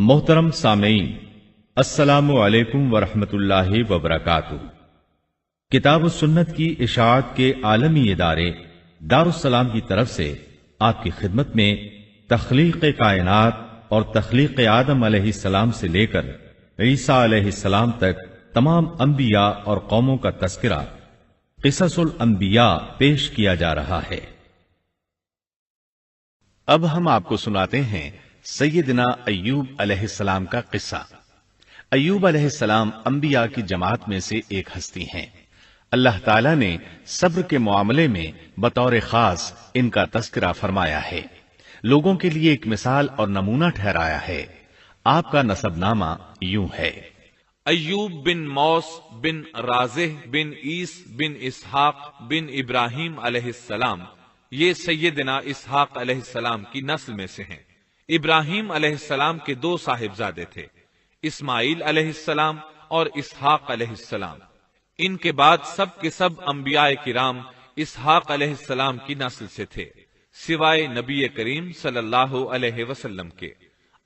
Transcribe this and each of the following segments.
محترم سامعین، السلام علیکم ورحمۃ اللہ وبرکاتہ۔ کتاب و سنت کی اشاعت کے عالمی ادارے دارالسلام کی طرف سے آپ کی خدمت میں تخلیق کائنات اور تخلیق آدم علیہ السلام سے لے کر عیسیٰ علیہ السلام تک تمام انبیاء اور قوموں کا تذکرہ قصص الانبیاء پیش کیا جا رہا ہے۔ اب ہم آپ کو سناتے ہیں سیدنا ایوب علیہ السلام کا قصہ۔ ایوب علیہ السلام انبیاء کی جماعت میں سے ایک ہستی ہیں۔ اللہ تعالیٰ نے صبر کے معاملے میں بطور خاص ان کا تذکرہ فرمایا ہے، لوگوں کے لیے ایک مثال اور نمونہ ٹھہرایا ہے۔ آپ کا نسب نامہ یوں ہے: ایوب بن موس بن رازح بن عیس بن اسحاق بن ابراہیم علیہ السلام، یہ سیدنا اسحاق علیہ السلام کی نسل میں سے ہیں۔ ابراہیم علیہ السلام کے دو صاحبزادے تھے، اسماعیل علیہ السلام اور اسحاق علیہ السلام۔ ان کے بعد سب کے سب انبیاء کرام اسحاق علیہ السلام کی نسل سے تھے، سوائے نبی کریم صلی اللہ علیہ وسلم کے۔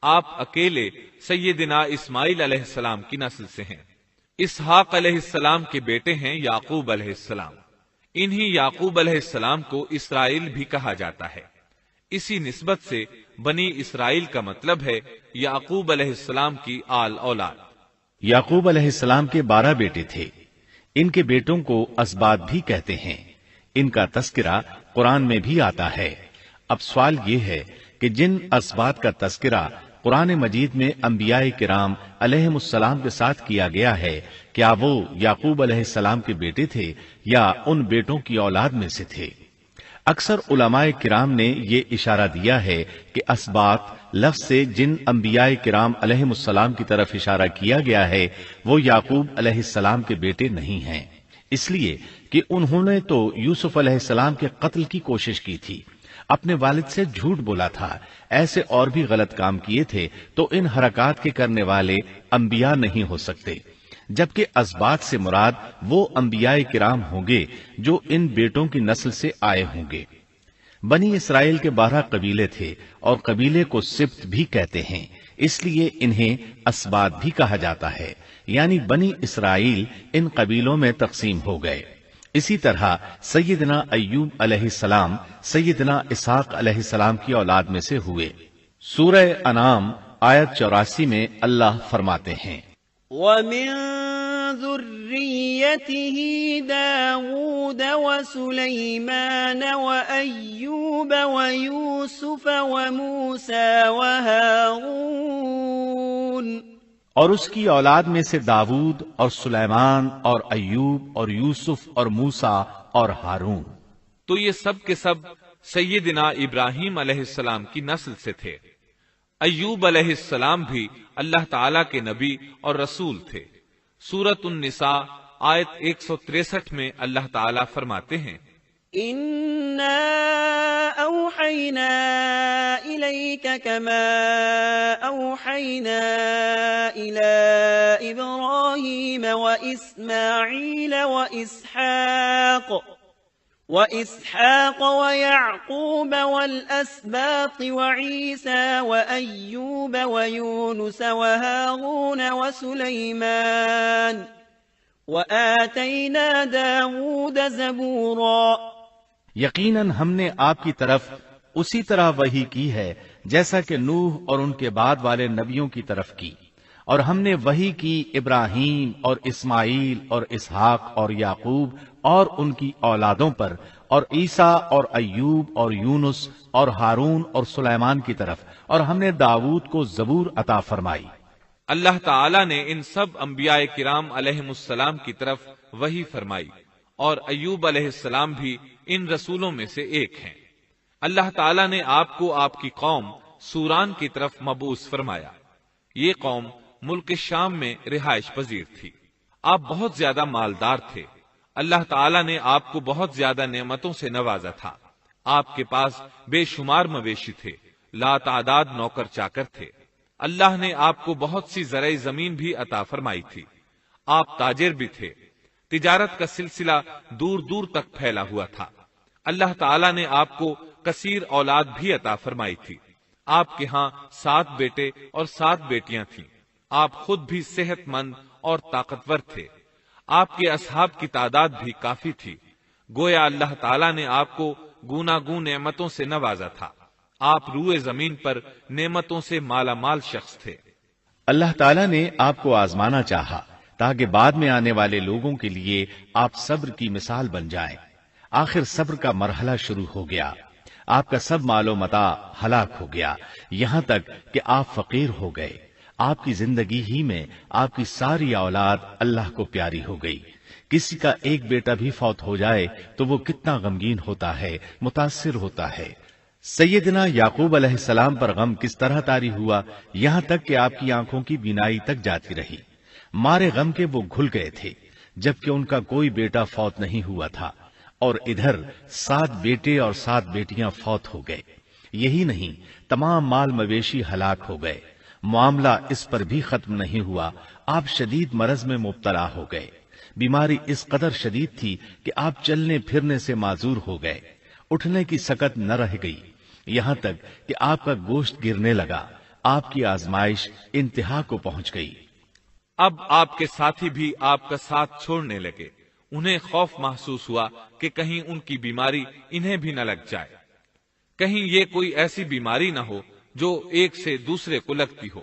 آپ اکیلے سیدنا اسماعیل علیہ السلام کی نسل سے ہیں۔ اسحاق علیہ السلام کے بیٹے ہیں یعقوب علیہ السلام۔ انہی یعقوب علیہ السلام کو اسرائیل بھی کہا جاتا ہے۔ اسی نسبت سے بنی اسرائیل کا مطلب ہے یعقوب علیہ السلام کی آل اولاد۔ یعقوب علیہ السلام کے 12 بیٹے تھے۔ ان کے بیٹوں کو اسباط بھی کہتے ہیں۔ ان کا تذکرہ قرآن میں بھی آتا ہے۔ اب سوال یہ ہے کہ جن اسباط کا تذکرہ قرآن مجید میں انبیاء کرام علیہم السلام کے ساتھ کیا گیا ہے، کیا وہ یعقوب علیہ السلام کے بیٹے تھے یا ان بیٹوں کی اولاد میں سے تھے؟ اکثر علماء کرام نے یہ اشارہ دیا ہے کہ اسباط لفظ سے جن انبیاء کرام علیہم السلام کی طرف اشارہ کیا گیا ہے وہ یعقوب علیہ السلام کے بیٹے نہیں ہیں، اس لیے کہ انہوں نے تو یوسف علیہ السلام کے قتل کی کوشش کی تھی، اپنے والد سے جھوٹ بولا تھا، ایسے اور بھی غلط کام کیے تھے، تو ان حرکات کے کرنے والے انبیاء نہیں ہو سکتے، جبکہ اسباط سے مراد وہ انبیاء کرام ہوں گے جو ان بیٹوں کی نسل سے آئے ہوں گے۔ بنی اسرائیل کے 12 قبیلے تھے اور قبیلے کو سبت بھی کہتے ہیں، اس لیے انہیں اسباط بھی کہا جاتا ہے، یعنی بنی اسرائیل ان قبیلوں میں تقسیم ہو گئے۔ اسی طرح سیدنا ایوب علیہ السلام سیدنا اسحاق علیہ السلام کی اولاد میں سے ہوئے۔ سورہ انعام آیت 84 میں اللہ فرماتے ہیں: وَمِن ذُرِّيَّتِهِ دَاوُودَ وَسُلَيْمَانَ وَأَيُّوبَ وَيُوسُفَ وَمُوسَى وَهَارُونَ، اور اس کی اولاد میں سے داود اور سلیمان اور ایوب اور یوسف اور موسیٰ اور ہارون۔ تو یہ سب کے سب سیدنا ابراہیم علیہ السلام کی نسل سے تھے۔ ایوب علیہ السلام بھی اللہ تعالیٰ کے نبی اور رسول تھے۔ سورۃ النساء آیت 163 میں اللہ تعالیٰ فرماتے ہیں: إِنَّا أَوْحَيْنَا إِلَيْكَ كَمَا أَوْحَيْنَا إِلَىٰ إِبْرَاهِيمَ وَإِسْمَاعِيلَ وَإِسْحَاقَ وَيَعْقُوبَ وَالْأَسْبَاطِ وَعِيسَىٰ وَأَيُّوبَ وَيُونُسَ وَهَارُونَ وَسُلَيْمَانَ وَآتَيْنَا دَاوُودَ زَبُورًا۔ یقیناً ہم نے آپ کی طرف اسی طرح وحی کی ہے جیسا کہ نوح اور ان کے بعد والے نبیوں کی طرف کی، اور ہم نے وحی کی ابراہیم اور اسماعیل اور اسحاق اور یعقوب اور ان کی اولادوں پر، اور عیسیٰ اور ایوب اور یونس اور ہارون اور سلیمان کی طرف، اور ہم نے داود کو زبور عطا فرمائی۔ اللہ تعالیٰ نے ان سب انبیاء کرام علیہم السلام کی طرف وحی فرمائی، اور ایوب علیہ السلام بھی ان رسولوں میں سے ایک ہیں۔ اللہ تعالیٰ نے آپ کو آپ کی قوم سوران کی طرف مبعوث فرمایا۔ یہ قوم ملک شام میں رہائش پذیر تھی۔ آپ بہت زیادہ مالدار تھے۔ اللہ تعالیٰ نے آپ کو بہت زیادہ نعمتوں سے نوازا تھا۔ آپ کے پاس بے شمار مویشی تھے، لا تعداد نوکر چاکر تھے۔ اللہ نے آپ کو بہت سی زرعی زمین بھی عطا فرمائی تھی۔ آپ تاجر بھی تھے۔ تجارت کا سلسلہ دور دور تک پھیلا ہوا تھا۔ اللہ تعالیٰ نے آپ کو کثیر اولاد بھی عطا فرمائی تھی۔ آپ کے ہاں 7 بیٹے اور 7 بیٹیاں تھیں۔ آپ خود بھی صحت مند اور طاقتور تھے۔ آپ کے اصحاب کی تعداد بھی کافی تھی۔ گویا اللہ تعالیٰ نے آپ کو گوناگون نعمتوں سے نوازا تھا۔ آپ روئے زمین پر نعمتوں سے مالا مال شخص تھے۔ اللہ تعالیٰ نے آپ کو آزمانا چاہا تاکہ بعد میں آنے والے لوگوں کے لیے آپ صبر کی مثال بن جائیں۔ آخر صبر کا مرحلہ شروع ہو گیا۔ آپ کا سب مال و متاع ہلاک ہو گیا، یہاں تک کہ آپ فقیر ہو گئے۔ آپ کی زندگی ہی میں آپ کی ساری اولاد اللہ کو پیاری ہو گئی۔ کسی کا ایک بیٹا بھی فوت ہو جائے تو وہ کتنا غمگین ہوتا ہے، متاثر ہوتا ہے۔ سیدنا یعقوب علیہ السلام پر غم کس طرح طاری ہوا، یہاں تک کہ آپ کی آنکھوں کی بینائی تک جاتی رہی۔ مارے غم کے وہ گھل گئے تھے، جبکہ ان کا کوئی بیٹا فوت نہیں ہوا تھا، اور ادھر 7 بیٹے اور 7 بیٹیاں فوت ہو گئے۔ یہی نہیں، تمام مال مویشی ہلاک ہو گئے۔ معاملہ اس پر بھی ختم نہیں ہوا، آپ شدید مرض میں مبتلا ہو گئے۔ بیماری اس قدر شدید تھی کہ آپ چلنے پھرنے سے معذور ہو گئے، اٹھنے کی سکت نہ رہ گئی، یہاں تک کہ آپ کا گوشت گرنے لگا۔ آپ کی آزمائش انتہا کو پہنچ گئی۔ اب آپ کے ساتھی بھی آپ کا ساتھ چھوڑنے لگے۔ انہیں خوف محسوس ہوا کہ کہیں ان کی بیماری انہیں بھی نہ لگ جائے، کہیں یہ کوئی ایسی بیماری نہ ہو جو ایک سے دوسرے کو لگتی ہو۔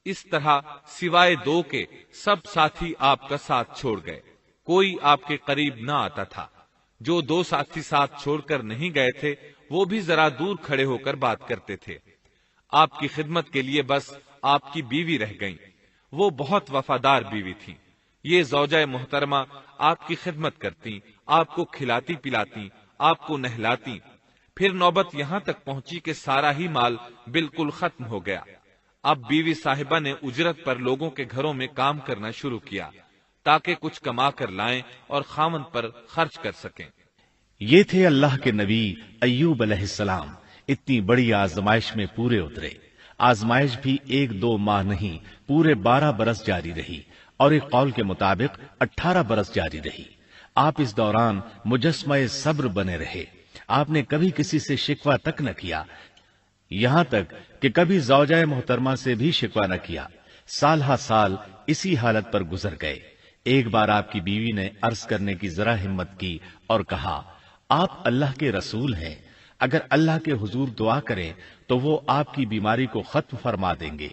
اس طرح سوائے 2 کے سب ساتھی آپ کا ساتھ چھوڑ گئے، کوئی آپ کے قریب نہ آتا تھا۔ جو 2 ساتھی ساتھ چھوڑ کر نہیں گئے تھے وہ بھی ذرا دور کھڑے ہو کر بات کرتے تھے۔ آپ کی خدمت کے لیے بس آپ کی بیوی رہ گئیں۔ وہ بہت وفادار بیوی تھی۔ یہ زوجہ محترمہ آپ کی خدمت کرتی، آپ کو کھلاتی پلاتی، آپ کو نہلاتی۔ پھر نوبت یہاں تک پہنچی کہ سارا ہی مال بالکل ختم ہو گیا۔ اب بیوی صاحبہ نے اجرت پر لوگوں کے گھروں میں کام کرنا شروع کیا تاکہ کچھ کما کر لائیں اور خاوند پر خرچ کر سکیں۔ یہ تھے اللہ کے نبی ایوب علیہ السلام، اتنی بڑی آزمائش میں پورے اترے۔ آزمائش بھی 1-2 ماہ نہیں، پورے 12 برس جاری رہی، اور ایک قول کے مطابق 18 برس جاری رہی۔ آپ اس دوران مجسمہ صبر بنے رہے۔ آپ نے کبھی کسی سے شکوہ تک نہ کیا، یہاں تک کہ کبھی زوجہ محترمہ سے بھی شکوہ نہ کیا۔ سال ہا سال اسی حالت پر گزر گئے۔ ایک بار آپ کی بیوی نے عرض کرنے کی ذرا ہمت کی اور کہا، آپ اللہ کے رسول ہیں، اگر اللہ کے حضور دعا کریں تو وہ آپ کی بیماری کو ختم فرما دیں گے،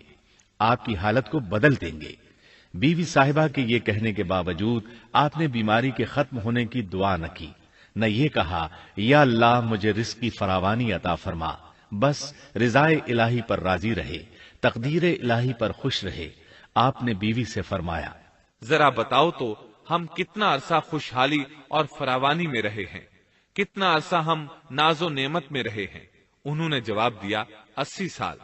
آپ کی حالت کو بدل دیں گے۔ بیوی صاحبہ کے یہ کہنے کے باوجود آپ نے بیماری کے ختم ہونے کی دعا نہ کی، نہ یہ کہا یا اللہ مجھے رزق کی فراوانی عطا فرما، بس رضائے الہی پر راضی رہے، تقدیر الہی پر خوش رہے۔ آپ نے بیوی سے فرمایا، ذرا بتاؤ تو ہم کتنا عرصہ خوشحالی اور فراوانی میں رہے ہیں، کتنا عرصہ ہم ناز و نعمت میں رہے ہیں؟ انہوں نے جواب دیا، 80 سال۔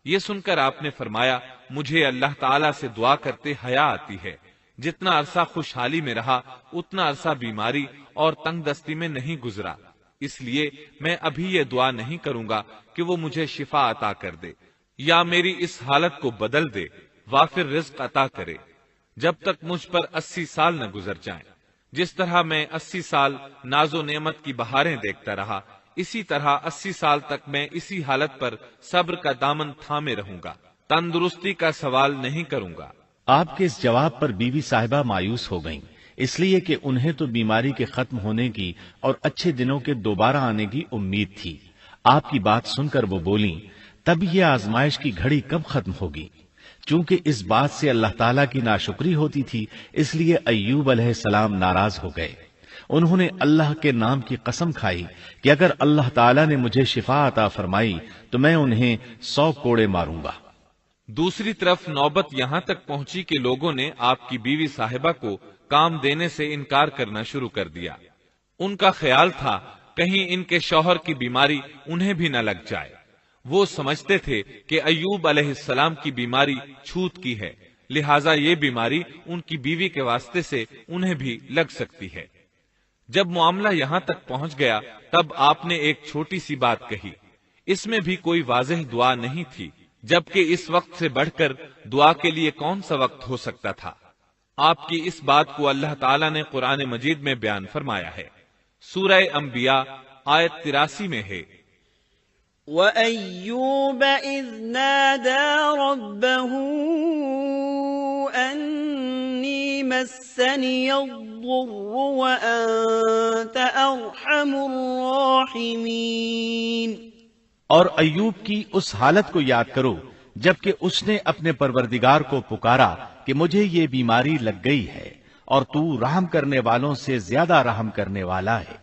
یہ سن کر آپ نے فرمایا، مجھے اللہ تعالیٰ سے دعا کرتے حیا آتی ہے، جتنا عرصہ خوشحالی میں رہا اتنا عرصہ بیماری اور تنگ دستی میں نہیں گزرا، اس لیے میں ابھی یہ دعا نہیں کروں گا کہ وہ مجھے شفا عطا کر دے یا میری اس حالت کو بدل دے، وافر رزق عطا کرے، جب تک مجھ پر 80 سال نہ گزر جائیں۔ جس طرح میں 80 سال ناز و نعمت کی بہاریں دیکھتا رہا، اسی طرح 80 سال تک میں اسی حالت پر صبر کا دامن تھامے رہوں گا، تندرستی کا سوال نہیں کروں گا۔ آپ کے اس جواب پر بیوی صاحبہ مایوس ہو گئیں، اس لیے کہ انہیں تو بیماری کے ختم ہونے کی اور اچھے دنوں کے دوبارہ آنے کی امید تھی۔ آپ کی بات سن کر وہ بولیں، تب یہ آزمائش کی گھڑی کب ختم ہوگی؟ چونکہ اس بات سے اللہ تعالیٰ کی ناشکری ہوتی تھی، اس لیے ایوب علیہ السلام ناراض ہو گئے۔ انہوں نے اللہ کے نام کی قسم کھائی کہ اگر اللہ تعالیٰ نے مجھے شفا عطا فرمائی تو میں انہیں 100 کوڑے ماروں گا۔ دوسری طرف نوبت یہاں تک پہنچی کہ لوگوں نے آپ کی بیوی صاحبہ کو کام دینے سے انکار کرنا شروع کر دیا۔ ان کا خیال تھا کہیں ان کے شوہر کی بیماری انہیں بھی نہ لگ جائے۔ وہ سمجھتے تھے کہ ایوب علیہ السلام کی بیماری چھوت کی ہے، لہٰذا یہ بیماری ان کی بیوی کے واسطے سے انہیں بھی لگ سکتی ہے۔ جب معاملہ یہاں تک پہنچ گیا تب آپ نے ایک چھوٹی سی بات کہی، اس میں بھی کوئی واضح دعا نہیں تھی، جبکہ اس وقت سے بڑھ کر دعا کے لیے کون سا وقت ہو سکتا تھا؟ آپ کی اس بات کو اللہ تعالیٰ نے قرآن مجید میں بیان فرمایا ہے۔ سورہ انبیاء آیت 83 میں ہے، وَأَيُّوبَ إِذْ نَادَى رَبَّهُ أَنِّي مَسَّنِيَ الضُّرُّ وَأَنْتَ أَرْحَمُ الرَّاحِمِينَ۔ اور ایوب کی اس حالت کو یاد کرو جبکہ اس نے اپنے پروردگار کو پکارا کہ مجھے یہ بیماری لگ گئی ہے اور تو رحم کرنے والوں سے زیادہ رحم کرنے والا ہے۔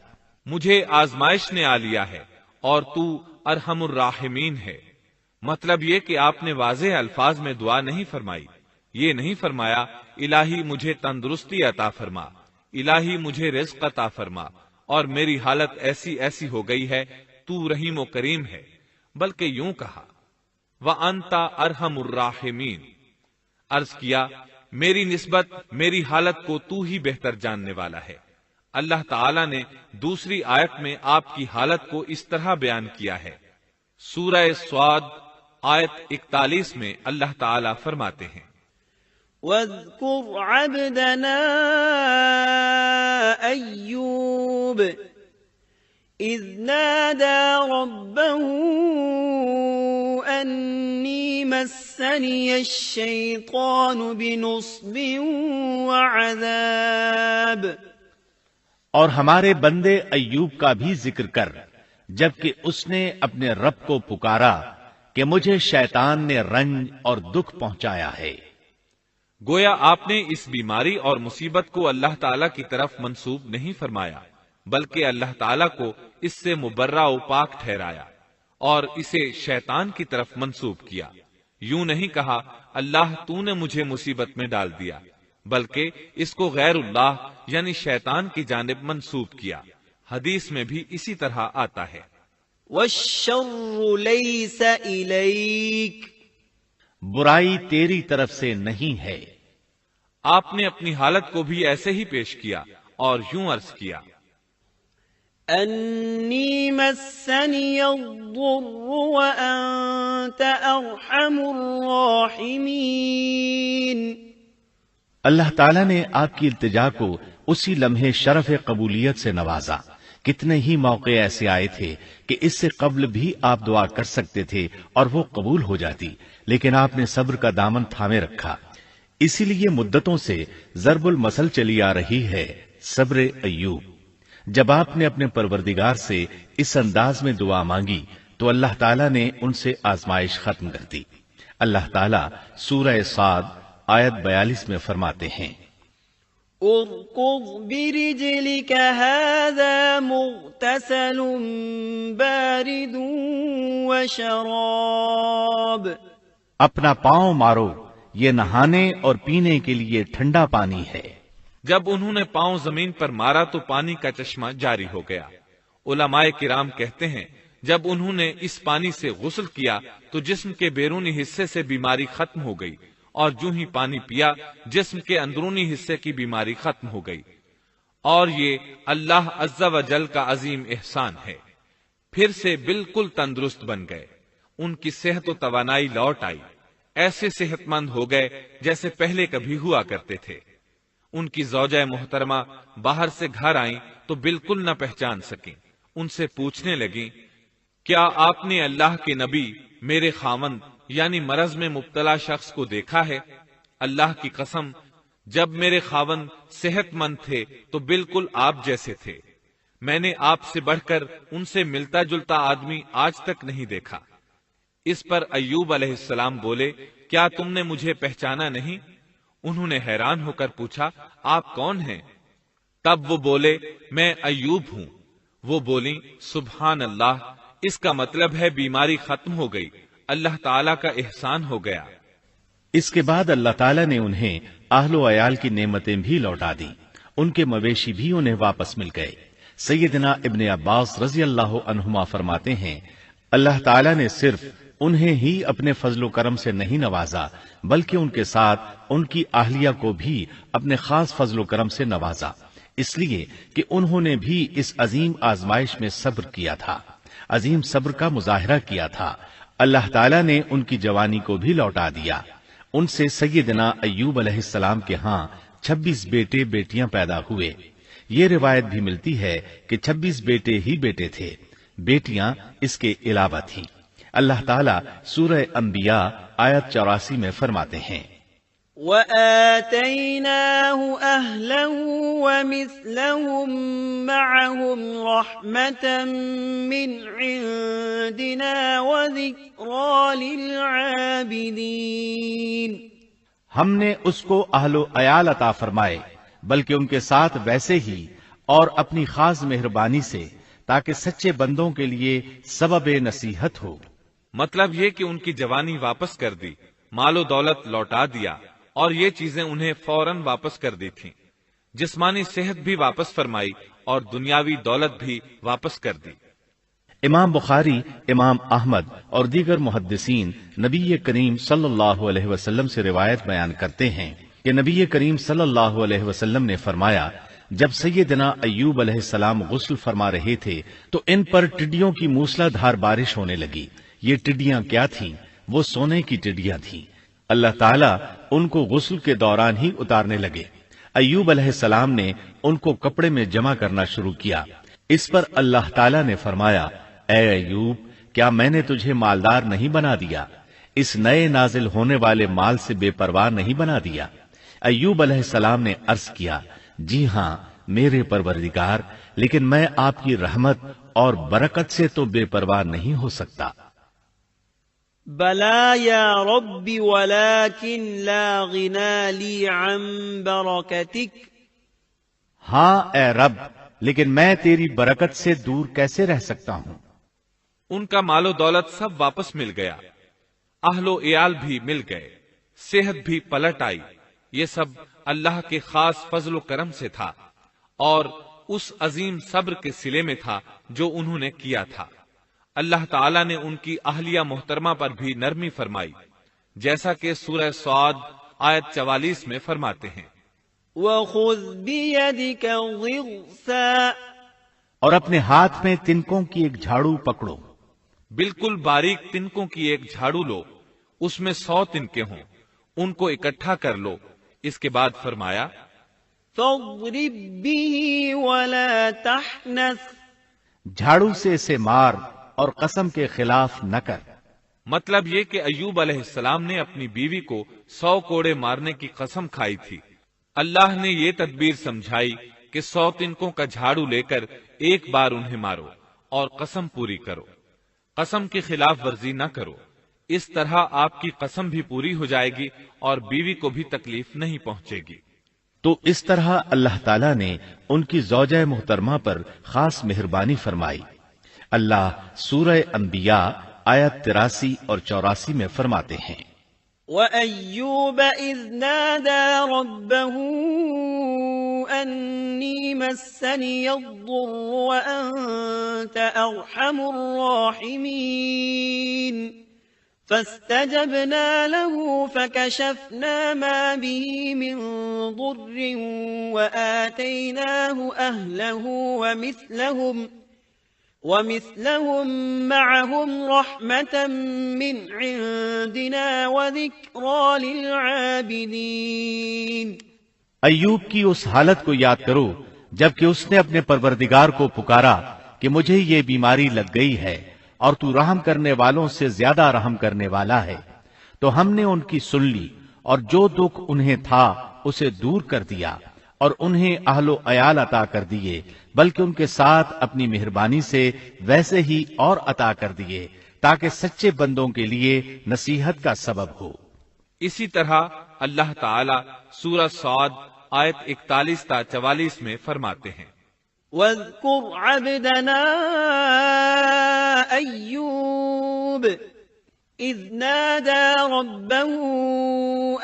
مجھے آزمائش نے آ لیا ہے اور تو ارحم الراحمین ہے۔ مطلب یہ کہ آپ نے واضح الفاظ میں دعا نہیں فرمائی، یہ نہیں فرمایا الہی مجھے تندرستی عطا فرما، الہی مجھے رزق عطا فرما اور میری حالت ایسی ایسی ہو گئی ہے، تو رحیم و کریم ہے، بلکہ یوں کہا وَأَنْتَ أَرْحَمُ الرَّاحِمِينَ، عرض کیا میری نسبت میری حالت کو تو ہی بہتر جاننے والا ہے۔ اللہ تعالیٰ نے دوسری آیت میں آپ کی حالت کو اس طرح بیان کیا ہے۔ سورہ صاد آیت 41 میں اللہ تعالیٰ فرماتے ہیں وَاذْكُرْ عَبْدَنَا أَيُّوبَ إِذْ نَادَى رَبَّهُ أَنِّي مَسَّنِيَ الشَّيْطَانُ بِنُصْبٍ وَعَذَابٍ۔ اور ہمارے بندے ایوب کا بھی ذکر کر جبکہ اس نے اپنے رب کو پکارا کہ مجھے شیطان نے رنج اور دکھ پہنچایا ہے۔ گویا آپ نے اس بیماری اور مصیبت کو اللہ تعالیٰ کی طرف منسوب نہیں فرمایا، بلکہ اللہ تعالیٰ کو اس سے مبرہ و پاک ٹھہرایا اور اسے شیطان کی طرف منسوب کیا۔ یوں نہیں کہا اللہ تو نے مجھے مصیبت میں ڈال دیا، بلکہ اس کو غیر اللہ یعنی شیطان کی جانب منسوب کیا۔ حدیث میں بھی اسی طرح آتا ہے وَالشَّرُّ لَيْسَ إِلَيْكَ، برائی تیری طرف سے نہیں ہے۔ آپ نے اپنی حالت کو بھی ایسے ہی پیش کیا اور یوں عرض کیا أَنِّي مَسَّنِيَ الضُّرُّ وَأَنْتَ أَرْحَمُ الرَّاحِمِينَ۔ اللہ تعالیٰ نے آپ کی التجا کو اسی لمحے شرف قبولیت سے نوازا۔ کتنے ہی موقع ایسے آئے تھے کہ اس سے قبل بھی آپ دعا کر سکتے تھے اور وہ قبول ہو جاتی، لیکن آپ نے صبر کا دامن تھامے رکھا۔ اسی لیے مدتوں سے ضرب المثل چلی آ رہی ہے صبر ایوب۔ جب آپ نے اپنے پروردگار سے اس انداز میں دعا مانگی تو اللہ تعالیٰ نے ان سے آزمائش ختم کر دی۔ اللہ تعالیٰ سورہ صاد آیت 42 میں فرماتے ہیں اركض برجلك هذا مغتسل بارد وشراب، اپنا پاؤں مارو، یہ نہانے اور پینے کے لیے ٹھنڈا پانی ہے۔ جب انہوں نے پاؤں زمین پر مارا تو پانی کا چشمہ جاری ہو گیا۔ علماء کرام کہتے ہیں جب انہوں نے اس پانی سے غسل کیا تو جسم کے بیرونی حصے سے بیماری ختم ہو گئی، اور جو ہی پانی پیا جسم کے اندرونی حصے کی بیماری ختم ہو گئی، اور یہ اللہ عز و جل کا عظیم احسان ہے۔ پھر سے بالکل تندرست بن گئے، ان کی صحت و توانائی لوٹ آئی، ایسے صحت مند ہو گئے جیسے پہلے کبھی ہوا کرتے تھے۔ ان کی زوجہ محترمہ باہر سے گھر آئیں تو بالکل نہ پہچان سکیں۔ ان سے پوچھنے لگیں کیا آپ نے اللہ کے نبی میرے خاوند یعنی مرض میں مبتلا شخص کو دیکھا ہے؟ اللہ کی قسم جب میرے خاوند صحت مند تھے تو بالکل آپ جیسے تھے، میں نے آپ سے بڑھ کر ان سے ملتا جلتا آدمی آج تک نہیں دیکھا۔ اس پر ایوب علیہ السلام بولے کیا تم نے مجھے پہچانا نہیں؟ انہوں نے حیران ہو کر پوچھا آپ کون ہیں؟ تب وہ بولے میں ایوب ہوں۔ وہ بولیں سبحان اللہ، اس کا مطلب ہے بیماری ختم ہو گئی، اللہ تعالیٰ کا احسان ہو گیا۔ اس کے بعد اللہ تعالیٰ نے انہیں اہل و عیال کی نعمتیں بھی لوٹا دیں، ان کے مویشی بھی انہیں واپس مل گئے۔ سیدنا ابن عباس رضی اللہ عنہما فرماتے ہیں اللہ تعالیٰ نے صرف انہیں ہی اپنے فضل و کرم سے نہیں نوازا بلکہ ان کے ساتھ ان کی اہلیہ کو بھی اپنے خاص فضل و کرم سے نوازا، اس لیے کہ انہوں نے بھی اس عظیم آزمائش میں صبر کیا تھا، عظیم صبر کا مظاہرہ کیا تھا۔ اللہ تعالیٰ نے ان کی جوانی کو بھی لوٹا دیا۔ ان سے سیدنا ایوب علیہ السلام کے ہاں 26 بیٹے بیٹیاں پیدا ہوئے۔ یہ روایت بھی ملتی ہے کہ 26 بیٹے ہی بیٹے تھے۔ بیٹیاں اس کے علاوہ تھیں۔ اللہ تعالیٰ سورہ انبیاء آیت 84 میں فرماتے ہیں، وَآتَيْنَاهُ أَهْلَهُ وَمِثْلَهُم مَّعَهُمْ رَحْمَةً مِّنْ عِندِنَا وَذِكْرَىٰ لِلْعَابِدِينَ۔ ہم نے اس کو اہل و عیال عطا فرمائے، بلکہ ان کے ساتھ ویسے ہی اور اپنی خاص مہربانی سے، تاکہ سچے بندوں کے لیے سبب نصیحت ہو۔ مطلب یہ کہ ان کی جوانی واپس کر دی، مال و دولت لوٹا دیا، اور یہ چیزیں انہیں فوراً واپس کر دی تھیں۔ جسمانی صحت بھی واپس فرمائی اور دنیاوی دولت بھی واپس کر دی۔ امام بخاری، امام احمد اور دیگر محدثین نبی کریم صلی اللہ علیہ وسلم سے روایت بیان کرتے ہیں کہ نبی کریم صلی اللہ علیہ وسلم نے فرمایا، جب سیدنا ایوب علیہ السلام غسل فرما رہے تھے تو ان پر ٹڈیوں کی موسلا دھار بارش ہونے لگی۔ یہ ٹڈیاں کیا تھیں؟ وہ سونے کی ٹڈیاں تھیں۔ اللہ تعالیٰ ان کو غسل کے دوران ہی اتارنے لگے۔ ایوب علیہ السلام نے ان کو کپڑے میں جمع کرنا شروع کیا۔ اس پر اللہ تعالیٰ نے فرمایا، اے ایوب، کیا میں نے تجھے مالدار نہیں بنا دیا؟ اس نئے نازل ہونے والے مال سے بے پرواہ نہیں بنا دیا؟ ایوب علیہ السلام نے عرض کیا، جی ہاں میرے پروردگار، لیکن میں آپ کی رحمت اور برکت سے تو بے پرواہ نہیں ہو سکتا۔ بلا یا رب ولكن لا غنى لي عن برکتک۔ ہاں اے رب، لیکن میں تیری برکت سے دور کیسے رہ سکتا ہوں؟ ان کا مال و دولت سب واپس مل گیا، اہل و عیال بھی مل گئے، صحت بھی پلٹ آئی۔ یہ سب اللہ کے خاص فضل و کرم سے تھا اور اس عظیم صبر کے صلے میں تھا جو انہوں نے کیا تھا۔ اللہ تعالیٰ نے ان کی اہلیہ محترمہ پر بھی نرمی فرمائی، جیسا کہ سورہ صاد آیت 44 میں فرماتے ہیں، وَخُذْ بِيَدِكَ ضِغْثًا۔ اور اپنے ہاتھ میں تنکوں کی ایک جھاڑو پکڑو۔ بالکل باریک تنکوں کی ایک جھاڑو لو، اس میں 100 تنکے ہوں، ان کو اکٹھا کر لو۔ اس کے بعد فرمایا، فَاضْرِب بِّهِ وَلَا تَحْنَثْ۔ جھاڑو سے اسے مار اور قسم کے خلاف نہ کر۔ مطلب یہ کہ ایوب علیہ السلام نے اپنی بیوی کو 100 کوڑے مارنے کی قسم کھائی تھی۔ اللہ نے یہ تدبیر سمجھائی کہ 100 تنکوں کا جھاڑو لے کر ایک بار انہیں مارو اور قسم پوری کرو، قسم کی خلاف ورزی نہ کرو۔ اس طرح آپ کی قسم بھی پوری ہو جائے گی اور بیوی کو بھی تکلیف نہیں پہنچے گی۔ تو اس طرح اللہ تعالیٰ نے ان کی زوجہ محترمہ پر خاص مہربانی فرمائی۔ اللہ سورہ انبیاء آیت 83 اور 84 میں فرماتے ہیں، وَأَيُّوبَ إِذْ نَادَى رَبَّهُ أَنِّي مَسَّنِيَ الضُّرُّ وَأَنْتَ أَرْحَمُ الرَّاحِمِينَ فَاسْتَجَبْنَا لَهُ فَكَشَفْنَا مَا بِهِ مِنْ ضُرٍّ وَآتَيْنَاهُ أَهْلَهُ وَمِثْلَهُمْ مَعَهُمْ رَحْمَةً مِّنْ عِنْدِنَا وَذِكْرَىٰ لِلْعَابِدِينَ۔ ایوب کی اس حالت کو یاد کرو جبکہ اس نے اپنے پروردگار کو پکارا کہ مجھے یہ بیماری لگ گئی ہے اور تو رحم کرنے والوں سے زیادہ رحم کرنے والا ہے۔ تو ہم نے ان کی سن لی اور جو دکھ انہیں تھا اسے دور کر دیا اور انہیں اہل و عیال عطا کر دیے، بلکہ ان کے ساتھ اپنی مہربانی سے ویسے ہی اور عطا کر دیے تاکہ سچے بندوں کے لیے نصیحت کا سبب ہو۔ اسی طرح اللہ تعالی سورہ صاد آیت 41 تا 44 میں فرماتے ہیں، وَاذْكُرْ عَبْدَنَا أَيُّوبَ إِذْ نَادَى رَبَّهُ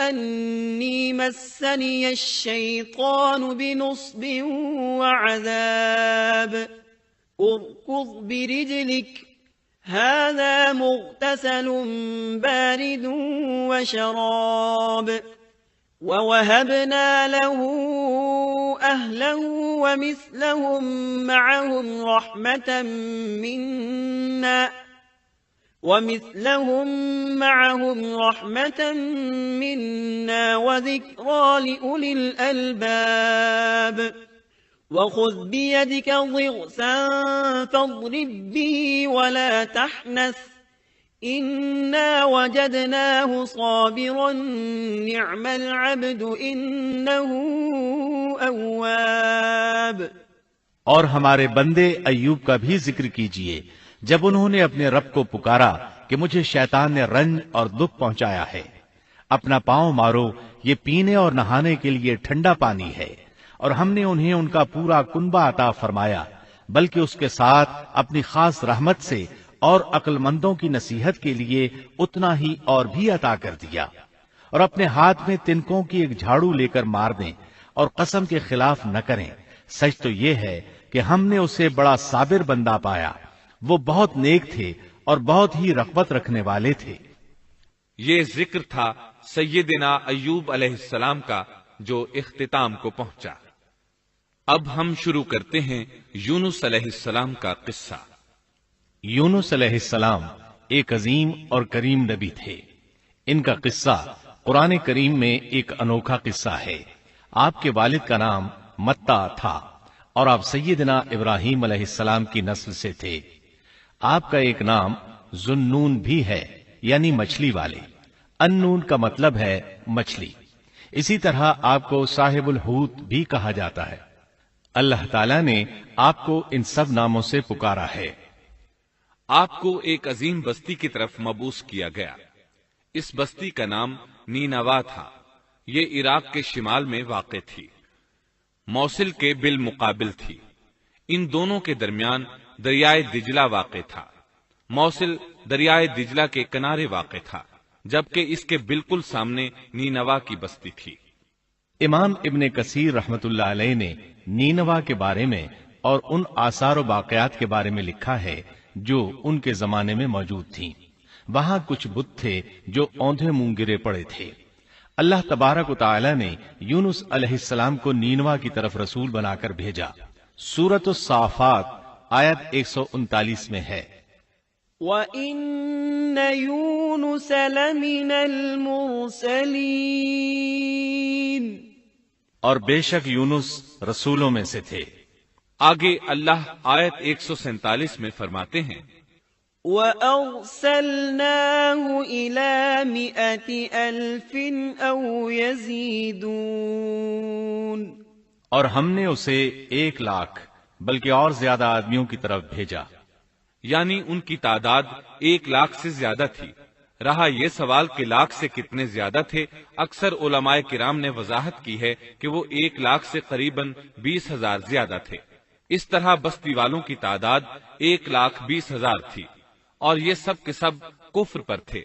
أَنِّي مَسَّنِيَ الشَّيْطَانُ بِنُصْبٍ وَعَذَابٍ ارْكُضْ بِرِجْلِكَ هَذَا مُغْتَسَلٌ بَارِدٌ وَشَرَابٌ وَوَهَبْنَا لَهُ أَهْلَهُ وَمِثْلَهُم مَّعَهُمْ رَحْمَةً مِّنَّا وَذِكْرَىٰ لِأُولِي الْأَلْبَابِ۔ وَخُذْ بِيَدِكَ ضِغْثًا فَاضْرِب بِّهِ وَلَا تَحْنَثْ إِنَّا وَجَدْنَاهُ صَابِرًا نِعْمَ الْعَبْدُ إِنَّهُ أَوَّابٌ۔ اور ہمارے بندے ایوب کا بھی ذکر کیجئے جب انہوں نے اپنے رب کو پکارا کہ مجھے شیطان نے رنج اور دکھ پہنچایا ہے، اپنا پاؤں مارو، یہ پینے اور نہانے کے لیے ٹھنڈا پانی ہے، اور ہم نے انہیں ان کا پورا کنبہ عطا فرمایا، بلکہ اس کے ساتھ اپنی خاص رحمت سے اور عقل مندوں کی نصیحت کے لیے اتنا ہی اور بھی عطا کر دیا۔ اور اپنے ہاتھ میں تنکوں کی ایک جھاڑو لے کر مار دیں اور قسم کے خلاف نہ کریں، سچ تو یہ ہے کہ ہم نے اسے بڑا صابر بندہ پایا، وہ بہت نیک تھے اور بہت ہی رغبت رکھنے والے تھے۔ یہ ذکر تھا سیدنا ایوب علیہ السلام کا جو اختتام کو پہنچا۔ اب ہم شروع کرتے ہیں یونس علیہ السلام کا قصہ۔ یونس علیہ السلام ایک عظیم اور کریم نبی تھے۔ ان کا قصہ قرآن کریم میں ایک انوکھا قصہ ہے۔ آپ کے والد کا نام متا تھا اور آپ سیدنا ابراہیم علیہ السلام کی نسل سے تھے۔ آپ کا ایک نام ذُنُّون بھی ہے، یعنی مچھلی والے۔ ان-نون کا مطلب ہے مچھلی۔ اسی طرح آپ کو صاحب الحوت بھی کہا جاتا ہے۔ اللہ تعالیٰ نے آپ کو ان سب ناموں سے پکارا ہے۔ آپ کو ایک عظیم بستی کی طرف مبعوث کیا گیا۔ اس بستی کا نام نینوا تھا۔ یہ عراق کے شمال میں واقع تھی، موصل کے بالمقابل تھی۔ ان دونوں کے درمیان دریائے دجلہ واقع تھا۔ موصل دریائے دجلہ کے کنارے واقع تھا، جبکہ اس کے بالکل سامنے نینوا کی بستی تھی۔ امام ابن کثیر رحمت اللہ علیہ نے نینوا کے بارے میں اور ان آثار و باقیات کے بارے میں لکھا ہے جو ان کے زمانے میں موجود تھیں۔ وہاں کچھ بت تھے جو اوندھے منہ گرے پڑے تھے۔ اللہ تبارک و تعالی نے یونس علیہ السلام کو نینوا کی طرف رسول بنا کر بھیجا۔ سورۃ الصافات آیت 139 میں ہے، وَإِنَّ يُونُسَ لَمِنَ الْمُرْسَلِينَ، اور بے شک یونس رسولوں میں سے تھے۔ آگے اللہ آیت 147 میں فرماتے ہیں، وَأَرْسَلْنَاهُ إِلَى 100,000 أَوْ يَزِيدُونَ، اور ہم نے اسے 100,000 بلکہ اور زیادہ آدمیوں کی طرف بھیجا۔ یعنی ان کی تعداد 100,000 سے زیادہ تھی۔ رہا یہ سوال کہ لاکھ سے کتنے زیادہ تھے، اکثر علماء کرام نے وضاحت کی ہے کہ وہ 100,000 سے قریباً 20,000 زیادہ تھے۔ اس طرح بستی والوں کی تعداد 1,20,000 تھی، اور یہ سب کے سب کفر پر تھے۔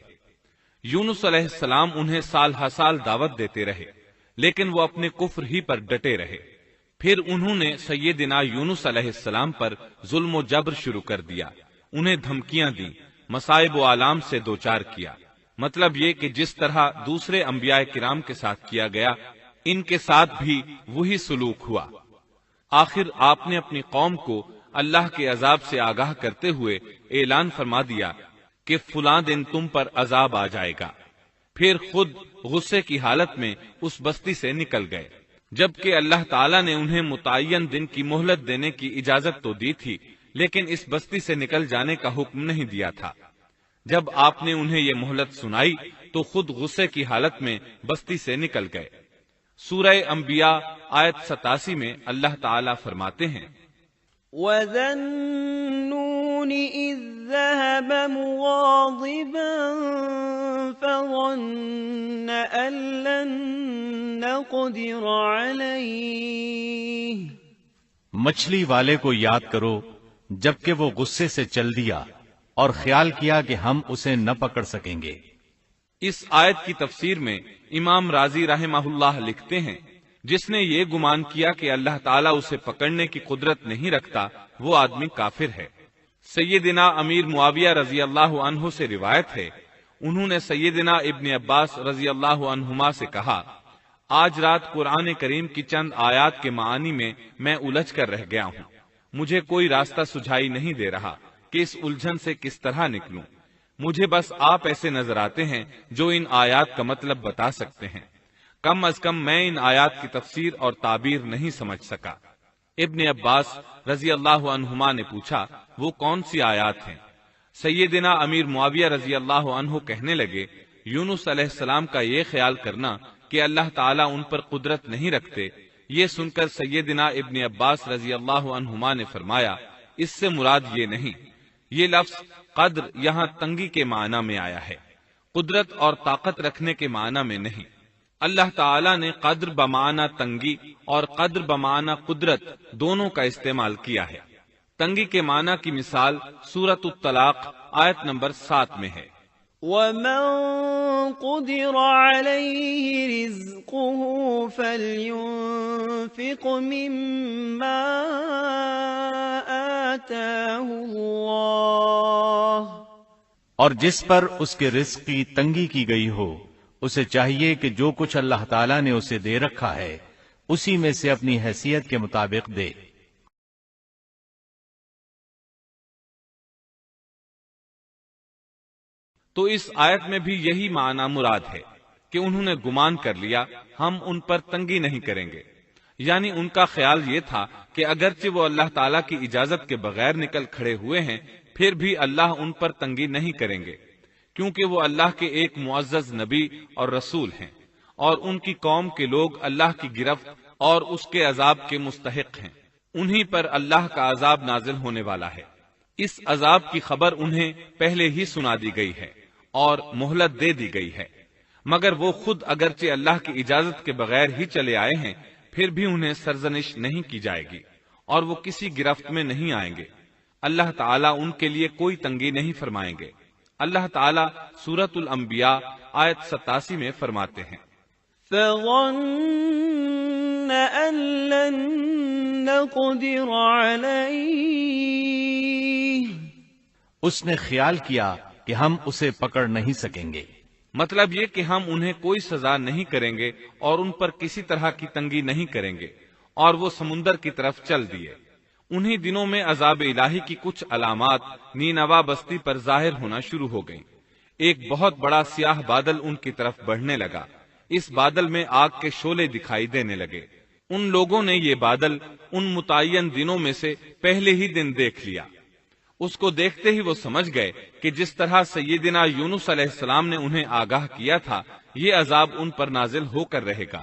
یونس علیہ السلام انہیں سال ہر سال دعوت دیتے رہے، لیکن وہ اپنے کفر ہی پر ڈٹے رہے۔ پھر انہوں نے سیدنا یونس علیہ السلام پر ظلم و جبر شروع کر دیا، انہیں دھمکیاں دیں، مصائب و آلام سے دوچار کیا۔ مطلب یہ کہ جس طرح دوسرے انبیاء کرام کے ساتھ کیا گیا، ان کے ساتھ بھی وہی سلوک ہوا۔ آخر آپ نے اپنی قوم کو اللہ کے عذاب سے آگاہ کرتے ہوئے اعلان فرما دیا کہ فلاں دن تم پر عذاب آ جائے گا۔ پھر خود غصے کی حالت میں اس بستی سے نکل گئے، جبکہ اللہ تعالیٰ نے انہیں متعین دن کی مہلت دینے کی اجازت تو دی تھی، لیکن اس بستی سے نکل جانے کا حکم نہیں دیا تھا۔ جب آپ نے انہیں یہ مہلت سنائی تو خود غصے کی حالت میں بستی سے نکل گئے۔ سورہ انبیاء آیت 87 میں اللہ تعالیٰ فرماتے ہیں، وَذَا النُّونِ إِذ ذَهَبَ مُغَاضِبًا فَظَنَّ أَن لَّن نَّقْدِرَ عَلَيْهِ، مچھلی والے کو یاد کرو جبکہ وہ غصے سے چل دیا اور خیال کیا کہ ہم اسے نہ پکڑ سکیں گے۔ اس آیت کی تفسیر میں امام رازی رحمہ اللہ لکھتے ہیں، جس نے یہ گمان کیا کہ اللہ تعالیٰ اسے پکڑنے کی قدرت نہیں رکھتا، وہ آدمی کافر ہے۔ سیدنا امیر معاویہ رضی اللہ عنہ سے روایت ہے، انہوں نے سیدنا ابن عباس رضی اللہ عنہما سے کہا، آج رات قرآن کریم کی چند آیات کے معانی میں میں الجھ کر رہ گیا ہوں، مجھے کوئی راستہ سجھائی نہیں دے رہا کہ اس الجھن سے کس طرح نکلوں۔ مجھے بس آپ ایسے نظر آتے ہیں جو ان آیات کا مطلب بتا سکتے ہیں، کم از کم میں ان آیات کی تفسیر اور تعبیر نہیں سمجھ سکا۔ ابن عباس رضی اللہ عنہما نے پوچھا وہ کون سی آیات ہیں؟ سیدنا امیر معاویہ رضی اللہ عنہ کہنے لگے یونس علیہ السلام کا یہ خیال کرنا کہ اللہ تعالیٰ ان پر قدرت نہیں رکھتے، یہ سن کر سیدنا ابن عباس رضی اللہ عنہما نے فرمایا اس سے مراد یہ نہیں، یہ لفظ قدر یہاں تنگی کے معنی میں آیا ہے، قدرت اور طاقت رکھنے کے معنی میں نہیں۔ اللہ تعالیٰ نے قدر بمعنی تنگی اور قدر بمعنی قدرت دونوں کا استعمال کیا ہے۔ تنگی کے معنی کی مثال سورۃ الطلاق آیت نمبر 7 میں ہے، وَمَن قُدِرَ عَلَيْهِ رِزْقُهُ فَلْيُنْفِقْ مِمَّا آتَاهُ اللَّهُ، اور جس پر اس کے رزق کی تنگی کی گئی ہو اسے چاہیے کہ جو کچھ اللہ تعالیٰ نے اسے دے رکھا ہے اسی میں سے اپنی حیثیت کے مطابق دے۔ تو اس آیت میں بھی یہی معنی مراد ہے کہ انہوں نے گمان کر لیا ہم ان پر تنگی نہیں کریں گے، یعنی ان کا خیال یہ تھا کہ اگرچہ وہ اللہ تعالیٰ کی اجازت کے بغیر نکل کھڑے ہوئے ہیں پھر بھی اللہ ان پر تنگی نہیں کریں گے، کیونکہ وہ اللہ کے ایک معزز نبی اور رسول ہیں، اور ان کی قوم کے لوگ اللہ کی گرفت اور اس کے عذاب کے مستحق ہیں، انہی پر اللہ کا عذاب نازل ہونے والا ہے۔ اس عذاب کی خبر انہیں پہلے ہی سنا دی گئی ہے اور مہلت دے دی گئی ہے، مگر وہ خود اگرچہ اللہ کی اجازت کے بغیر ہی چلے آئے ہیں پھر بھی انہیں سرزنش نہیں کی جائے گی اور وہ کسی گرفت میں نہیں آئیں گے۔ اللہ تعالیٰ ان کے لیے کوئی تنگی نہیں فرمائیں گے۔ اللہ تعالیٰ سورۃ الانبیاء آیت 87 میں فرماتے ہیں، فَظَنَّ أَن لَّن نَّقْدِرَ عَلَيْهِ، اس نے خیال کیا کہ ہم اسے پکڑ نہیں سکیں گے، مطلب یہ کہ ہم انہیں کوئی سزا نہیں کریں گے اور ان پر کسی طرح کی تنگی نہیں کریں گے، اور وہ سمندر کی طرف چل دیے۔ انہی دنوں میں عذاب الہی کی کچھ علامات نینوا بستی پر ظاہر ہونا شروع ہو گئیں۔ ایک بہت بڑا سیاہ بادل ان کی طرف بڑھنے لگا، اس بادل میں آگ کے شعلے دکھائی دینے لگے۔ ان لوگوں نے یہ بادل ان متعین دنوں میں سے پہلے ہی دن دیکھ لیا۔ اس کو دیکھتے ہی وہ سمجھ گئے کہ جس طرح سیدنا یونس علیہ السلام نے انہیں آگاہ کیا تھا یہ عذاب ان پر نازل ہو کر رہے گا،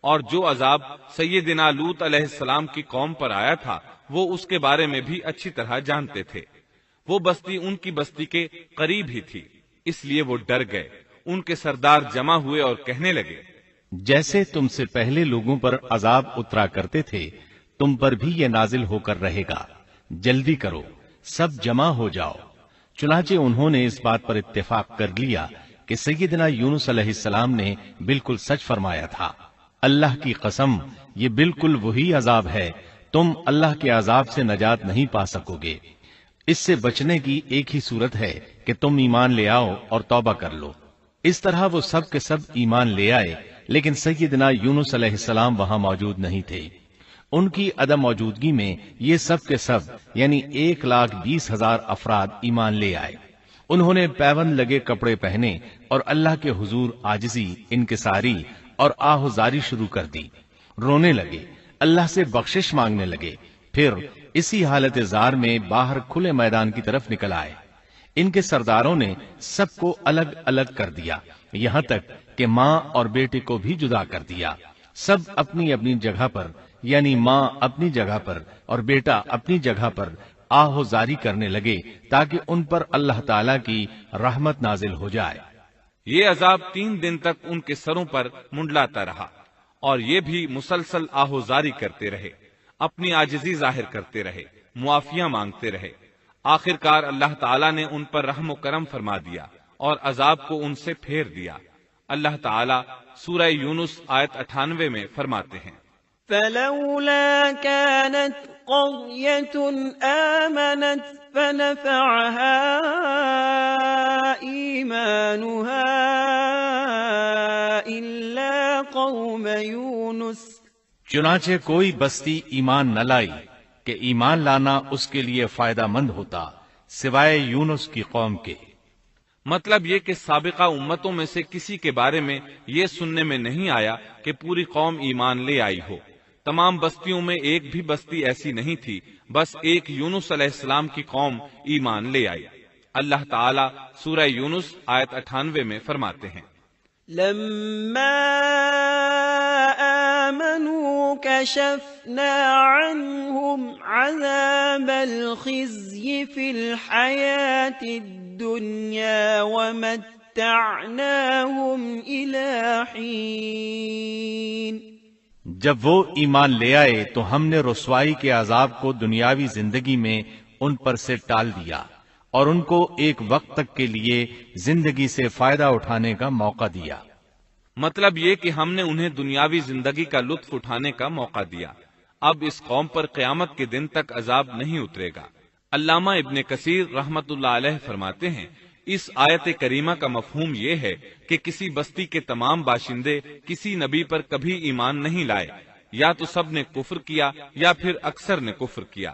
اور جو عذاب سیدنا لوط علیہ السلام کی قوم پر آیا تھا وہ اس کے بارے میں بھی اچھی طرح جانتے تھے۔ وہ بستی ان کی بستی کے قریب ہی تھی، اس لیے وہ ڈر گئے۔ ان کے سردار جمع ہوئے اور کہنے لگے، جیسے تم سے پہلے لوگوں پر عذاب اترا کرتے تھے تم پر بھی یہ نازل ہو کر رہے گا، جلدی کرو، سب جمع ہو جاؤ۔ چنانچہ انہوں نے اس بات پر اتفاق کر لیا کہ سیدنا یونس علیہ السلام نے بالکل سچ فرمایا تھا۔ اللہ کی قسم یہ بالکل وہی عذاب ہے، تم اللہ کے عذاب سے نجات نہیں پا سکو گے۔ اس سے بچنے کی ایک ہی صورت ہے کہ تم ایمان لے آؤ اور توبہ کر لو۔ اس طرح وہ سب کے سب ایمان لے آئے، لیکن سیدنا یونس علیہ السلام وہاں موجود نہیں تھے۔ ان کی عدم موجودگی میں یہ سب کے سب یعنی 1,20,000 افراد ایمان لے آئے۔ انہوں نے پیوند لگے کپڑے پہنے اور اللہ کے حضور عاجزی، انکساری اور آہوزاری شروع کر دی، رونے لگے، اللہ سے بخشش مانگنے لگے، پھر اسی حالت زار میں باہر کھلے میدان کی طرف نکل آئے۔ ان کے سرداروں نے سب کو الگ الگ کر دیا، یہاں تک کہ ماں اور بیٹے کو بھی جدا کر دیا۔ سب اپنی اپنی جگہ پر یعنی ماں اپنی جگہ پر اور بیٹا اپنی جگہ پر آہوزاری کرنے لگے تاکہ ان پر اللہ تعالیٰ کی رحمت نازل ہو جائے۔ یہ عذاب 3 دن تک ان کے سروں پر منڈلاتا رہا، اور یہ بھی مسلسل آہوزاری کرتے رہے، اپنی عاجزی ظاہر کرتے رہے، معافیاں مانگتے رہے۔ آخر کار اللہ تعالیٰ نے ان پر رحم و کرم فرما دیا اور عذاب کو ان سے پھیر دیا۔ اللہ تعالیٰ سورہ یونس آیت 98 میں فرماتے ہیں، فلولا كانت قرية آمنت فنفعها إيمانها إلا قوم يونس، چنانچہ کوئی بستی ایمان نہ لائی کہ ایمان لانا اس کے لیے فائدہ مند ہوتا سوائے یونس کی قوم کے۔ مطلب یہ کہ سابقہ امتوں میں سے کسی کے بارے میں یہ سننے میں نہیں آیا کہ پوری قوم ایمان لے آئی ہو، تمام بستیوں میں ایک بھی بستی ایسی نہیں تھی، بس ایک یونس علیہ السلام کی قوم ایمان لے آئی۔ اللہ تعالیٰ سورہ یونس آیت 98 میں فرماتے ہیں، لما آمنوا كشفنا عنهم عذاب الخزي في الحياة الدنيا ومتعناهم إلى حين۔ جب وہ ایمان لے آئے تو ہم نے رسوائی کے عذاب کو دنیاوی زندگی میں ان پر سے ٹال دیا اور ان کو ایک وقت تک کے لیے زندگی سے فائدہ اٹھانے کا موقع دیا۔ مطلب یہ کہ ہم نے انہیں دنیاوی زندگی کا لطف اٹھانے کا موقع دیا۔ اب اس قوم پر قیامت کے دن تک عذاب نہیں اترے گا۔ علامہ ابن کثیر رحمت اللہ علیہ فرماتے ہیں، اس آیت کریمہ کا مفہوم یہ ہے کہ کسی بستی کے تمام باشندے کسی نبی پر کبھی ایمان نہیں لائے، یا تو سب نے کفر کیا یا پھر اکثر نے کفر کیا،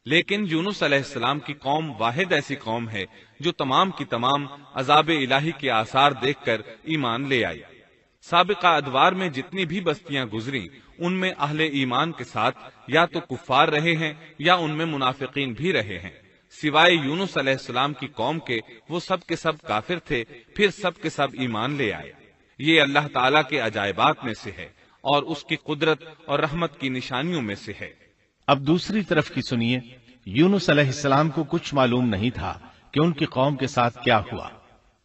لیکن یونس علیہ السلام کی قوم واحد ایسی قوم ہے جو تمام کی تمام عذاب الہی کے آثار دیکھ کر ایمان لے آئی۔ سابقہ ادوار میں جتنی بھی بستیاں گزری ان میں اہل ایمان کے ساتھ یا تو کفار رہے ہیں یا ان میں منافقین بھی رہے ہیں، سوائے یونس علیہ السلام کی قوم کے وہ سب کے سب کافر تھے، پھر سب کے سب ایمان لے آئے۔ یہ اللہ تعالیٰ کے عجائبات میں سے ہے اور اس کی قدرت اور رحمت کی نشانیوں میں سے ہے۔ اب دوسری طرف کی سنیے، یونس علیہ السلام کو کچھ معلوم نہیں تھا کہ ان کی قوم کے ساتھ کیا ہوا۔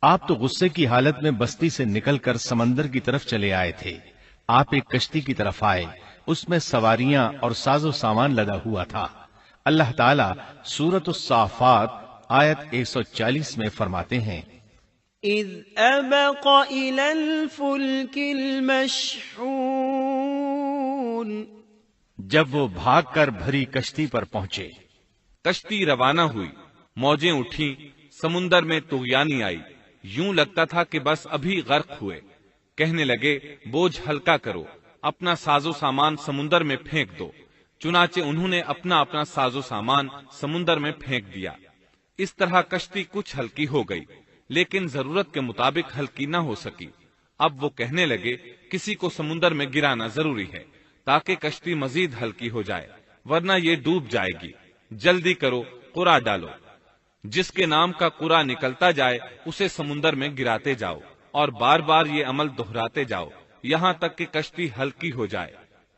آپ تو غصے کی حالت میں بستی سے نکل کر سمندر کی طرف چلے آئے تھے۔ آپ ایک کشتی کی طرف آئے، اس میں سواریاں اور ساز و سامان لدا ہوا تھا۔ اللہ تعالیٰ سورۃ الصافات آیت 140 میں فرماتے ہیں، اذ ابق الى الفلك المشحون، جب وہ بھاگ کر بھری کشتی پر پہنچے۔ کشتی روانہ ہوئی، موجیں اٹھیں، سمندر میں طغیانی آئی، یوں لگتا تھا کہ بس ابھی غرق ہوئے۔ کہنے لگے بوجھ ہلکا کرو، اپنا ساز و سامان سمندر میں پھینک دو۔ چنانچہ انہوں نے اپنا اپنا ساز و سامان سمندر میں پھینک دیا۔ اس طرح کشتی کچھ ہلکی ہو گئی، لیکن ضرورت کے مطابق ہلکی نہ ہو سکی۔ اب وہ کہنے لگے کسی کو سمندر میں گرانا ضروری ہے تاکہ کشتی مزید ہلکی ہو جائے، ورنہ یہ ڈوب جائے گی۔ جلدی کرو، قرع ڈالو۔ جس کے نام کا قرع نکلتا جائے اسے سمندر میں گراتے جاؤ اور بار بار یہ عمل دہراتے جاؤ یہاں تک کہ کشتی ہلکی ہو جائے۔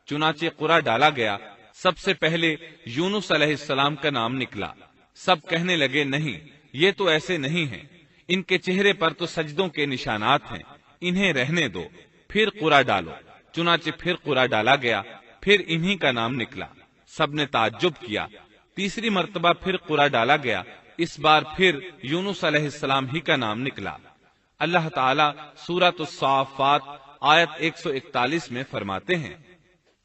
چنانچہ قرع ڈالا گیا۔ سب سے پہلے یونس علیہ السلام کا نام نکلا۔ سب کہنے لگے نہیں، یہ تو ایسے نہیں ہیں، ان کے چہرے پر تو سجدوں کے نشانات ہیں، انہیں رہنے دو، پھر قرع ڈالو۔ چنانچہ پھر قرع ڈالا گیا، پھر انہی کا نام نکلا۔ سب نے تعجب کیا۔ تیسری مرتبہ پھر قرع ڈالا گیا، اس بار پھر یونس علیہ السلام ہی کا نام نکلا۔ اللہ تعالیٰ سورۃ الصافات آیت 141 میں فرماتے ہیں،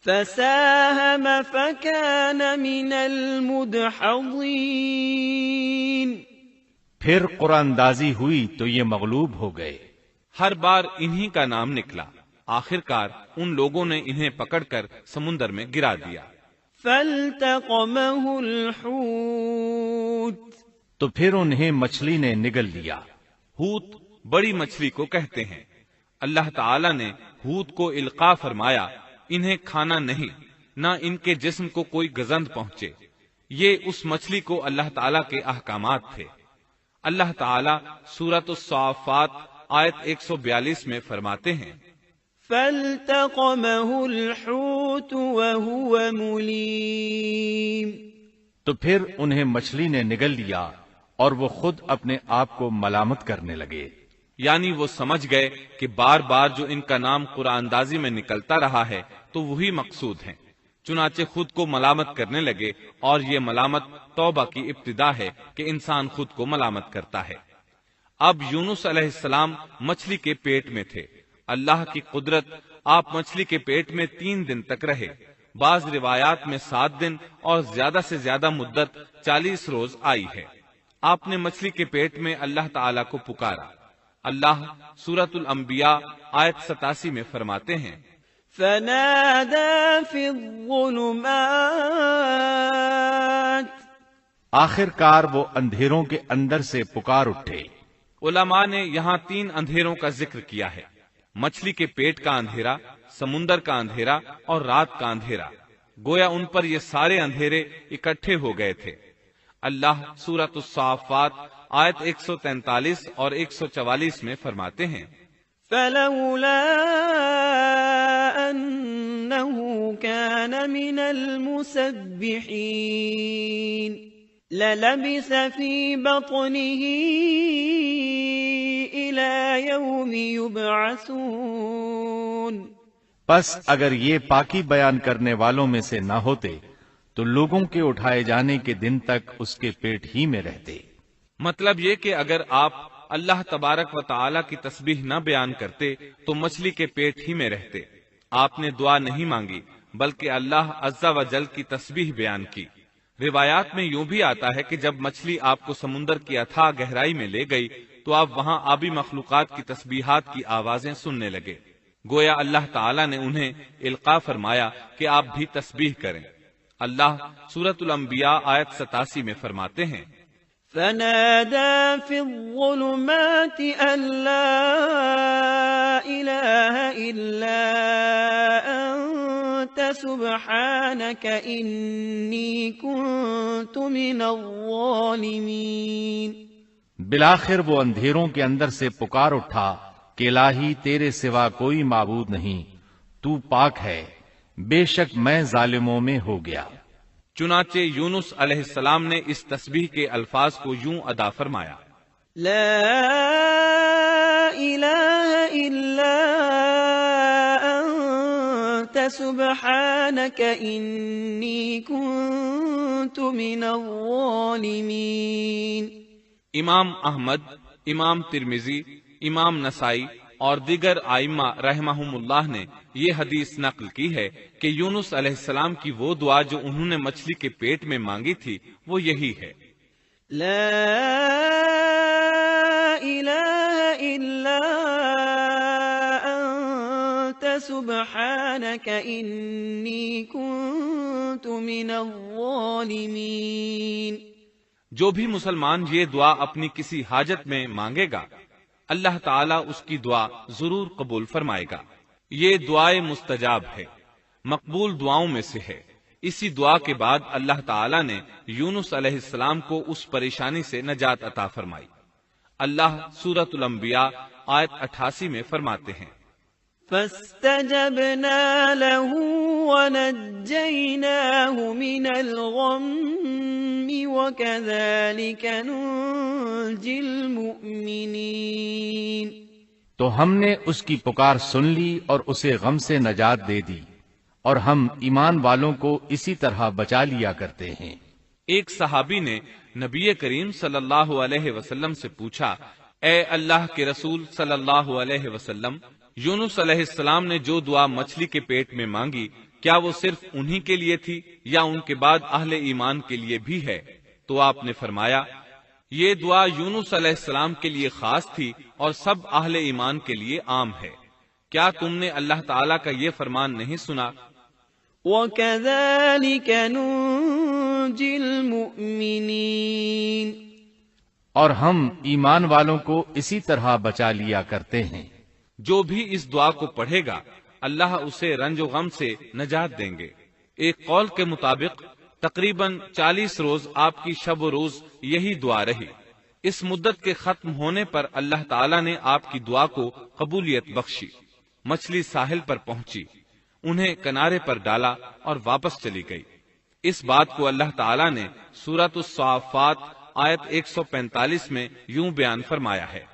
فساهم فكان من المدحضين، پھر قرآن اندازی ہوئی تو یہ مغلوب ہو گئے۔ ہر بار انہی کا نام نکلا۔ آخرکار ان لوگوں نے انہیں پکڑ کر سمندر میں گرا دیا۔ فالتقمه الحوت، تو پھر انہیں مچھلی نے نگل لیا۔ حوت بڑی مچھلی کو کہتے ہیں۔ اللہ تعالیٰ نے حوت کو القاء فرمایا، انہیں کھانا نہیں، نہ ان کے جسم کو کوئی گزند پہنچے۔ یہ اس مچھلی کو اللہ تعالیٰ کے احکامات تھے۔ اللہ تعالیٰ سورۃ الصافات آیت 142 میں فرماتے ہیں، فالتقمه الحوت وهو مليم، تو پھر انہیں مچھلی نے نگل لیا اور وہ خود اپنے آپ کو ملامت کرنے لگے۔ یعنی وہ سمجھ گئے کہ بار بار جو ان کا نام قرآن اندازی میں نکلتا رہا ہے تو وہی مقصود ہیں، چنانچہ خود کو ملامت کرنے لگے، اور یہ ملامت توبہ کی ابتدا ہے کہ انسان خود کو ملامت کرتا ہے۔ اب یونس علیہ السلام مچھلی کے پیٹ میں تھے۔ اللہ کی قدرت، آپ مچھلی کے پیٹ میں 3 دن تک رہے، بعض روایات میں 7 دن اور زیادہ سے زیادہ مدت 40 روز آئی ہے۔ آپ نے مچھلی کے پیٹ میں اللہ تعالیٰ کو پکارا۔ اللہ سورۃ الانبیاء آیت 87 میں فرماتے ہیں، فنادى في الظلمات، آخر کار وہ اندھیروں کے اندر سے پکار اٹھے۔ علماء نے یہاں 3 اندھیروں کا ذکر کیا ہے، مچھلی کے پیٹ کا اندھیرا، سمندر کا اندھیرا اور رات کا اندھیرا، گویا ان پر یہ سارے اندھیرے اکٹھے ہو گئے تھے۔ اللہ سورۃ الصافات آیت 143 اور 144 میں فرماتے ہیں، فلولا أنه كان من المسبحين للبث في بطنه إلى يوم يبعثون۔ پس اگر یہ پاکی بیان کرنے والوں میں سے نہ ہوتے تو لوگوں کے اٹھائے جانے کے دن تک اس کے پیٹ ہی میں رہتے۔ مطلب یہ کہ اگر آپ اللہ تبارک و تعالی کی تسبیح نہ بیان کرتے تو مچھلی کے پیٹ ہی میں رہتے۔ آپ نے دعا نہیں مانگی بلکہ اللہ عز و جل کی تسبیح بیان کی۔ روایات میں یوں بھی آتا ہے کہ جب مچھلی آپ کو سمندر کی اتھاہ گہرائی میں لے گئی تو آپ وہاں آبی مخلوقات کی تسبیحات کی آوازیں سننے لگے، گویا اللہ تعالی نے انہیں القاء فرمایا کہ آپ بھی تسبیح کریں۔ اللہ سورۃ الانبیاء آیت 87 میں فرماتے ہیں، فنادى في الظلمات أن لا إله إلا أنت سبحانك إني كنت من الظالمين۔ بالآخر وہ اندھیروں کے اندر سے پکار اٹھا کہ الہی تیرے سوا کوئی معبود نہیں، تو پاک ہے، بے شک میں ظالموں میں ہو گیا۔ چنانچہ یونس علیہ السلام نے اس تسبیح کے الفاظ کو یوں ادا فرمایا، لا إله إلا أنت سبحانك إني كنت من الظالمين۔ امام احمد، امام ترمذی، امام نسائی اور دیگر ائمہ رحمہم اللہ نے یہ حدیث نقل کی ہے کہ یونس علیہ السلام کی وہ دعا جو انہوں نے مچھلی کے پیٹ میں مانگی تھی وہ یہی ہے، لا إله إلا أنت سبحانك إني كنت من الظالمين۔ جو بھی مسلمان یہ دعا اپنی کسی حاجت میں مانگے گا اللہ تعالیٰ اس کی دعا ضرور قبول فرمائے گا۔ یہ دعائے مستجاب ہے، مقبول دعاؤں میں سے ہے۔ اسی دعا کے بعد اللہ تعالیٰ نے یونس علیہ السلام کو اس پریشانی سے نجات عطا فرمائی۔ اللہ سورۃ الانبیاء آیت 88 میں فرماتے ہیں، فاستجبنا له ونجيناه من الغم وكذلك ننجي المؤمنين۔ تو ہم نے اس کی پکار سن لی اور اسے غم سے نجات دے دی، اور ہم ایمان والوں کو اسی طرح بچا لیا کرتے ہیں۔ ایک صحابی نے نبی کریم صلی اللہ علیہ وسلم سے پوچھا، اے اللہ کے رسول صلی اللہ علیہ وسلم، یونس علیہ السلام نے جو دعا مچھلی کے پیٹ میں مانگی کیا وہ صرف انہی کے لیے تھی یا ان کے بعد اہل ایمان کے لیے بھی ہے؟ تو آپ نے فرمایا، یہ دعا یونس علیہ السلام کے لیے خاص تھی اور سب اہل ایمان کے لیے عام ہے۔ کیا تم نے اللہ تعالیٰ کا یہ فرمان نہیں سنا؟ وَكَذَلِكَ نُنْجِي الْمُؤْمِنِينَ۔ اور ہم ایمان والوں کو اسی طرح بچا لیا کرتے ہیں۔ جو بھی اس دعا کو پڑھے گا اللہ اسے رنج و غم سے نجات دیں گے۔ ایک قول کے مطابق تقریباً 40 روز آپ کی شب و روز یہی دعا رہی۔ اس مدت کے ختم ہونے پر اللہ تعالیٰ نے آپ کی دعا کو قبولیت بخشی۔ مچھلی ساحل پر پہنچی، انہیں کنارے پر ڈالا اور واپس چلی گئی۔ اس بات کو اللہ تعالیٰ نے سورۃ الصافات آیت 145 میں یوں بیان فرمایا ہے،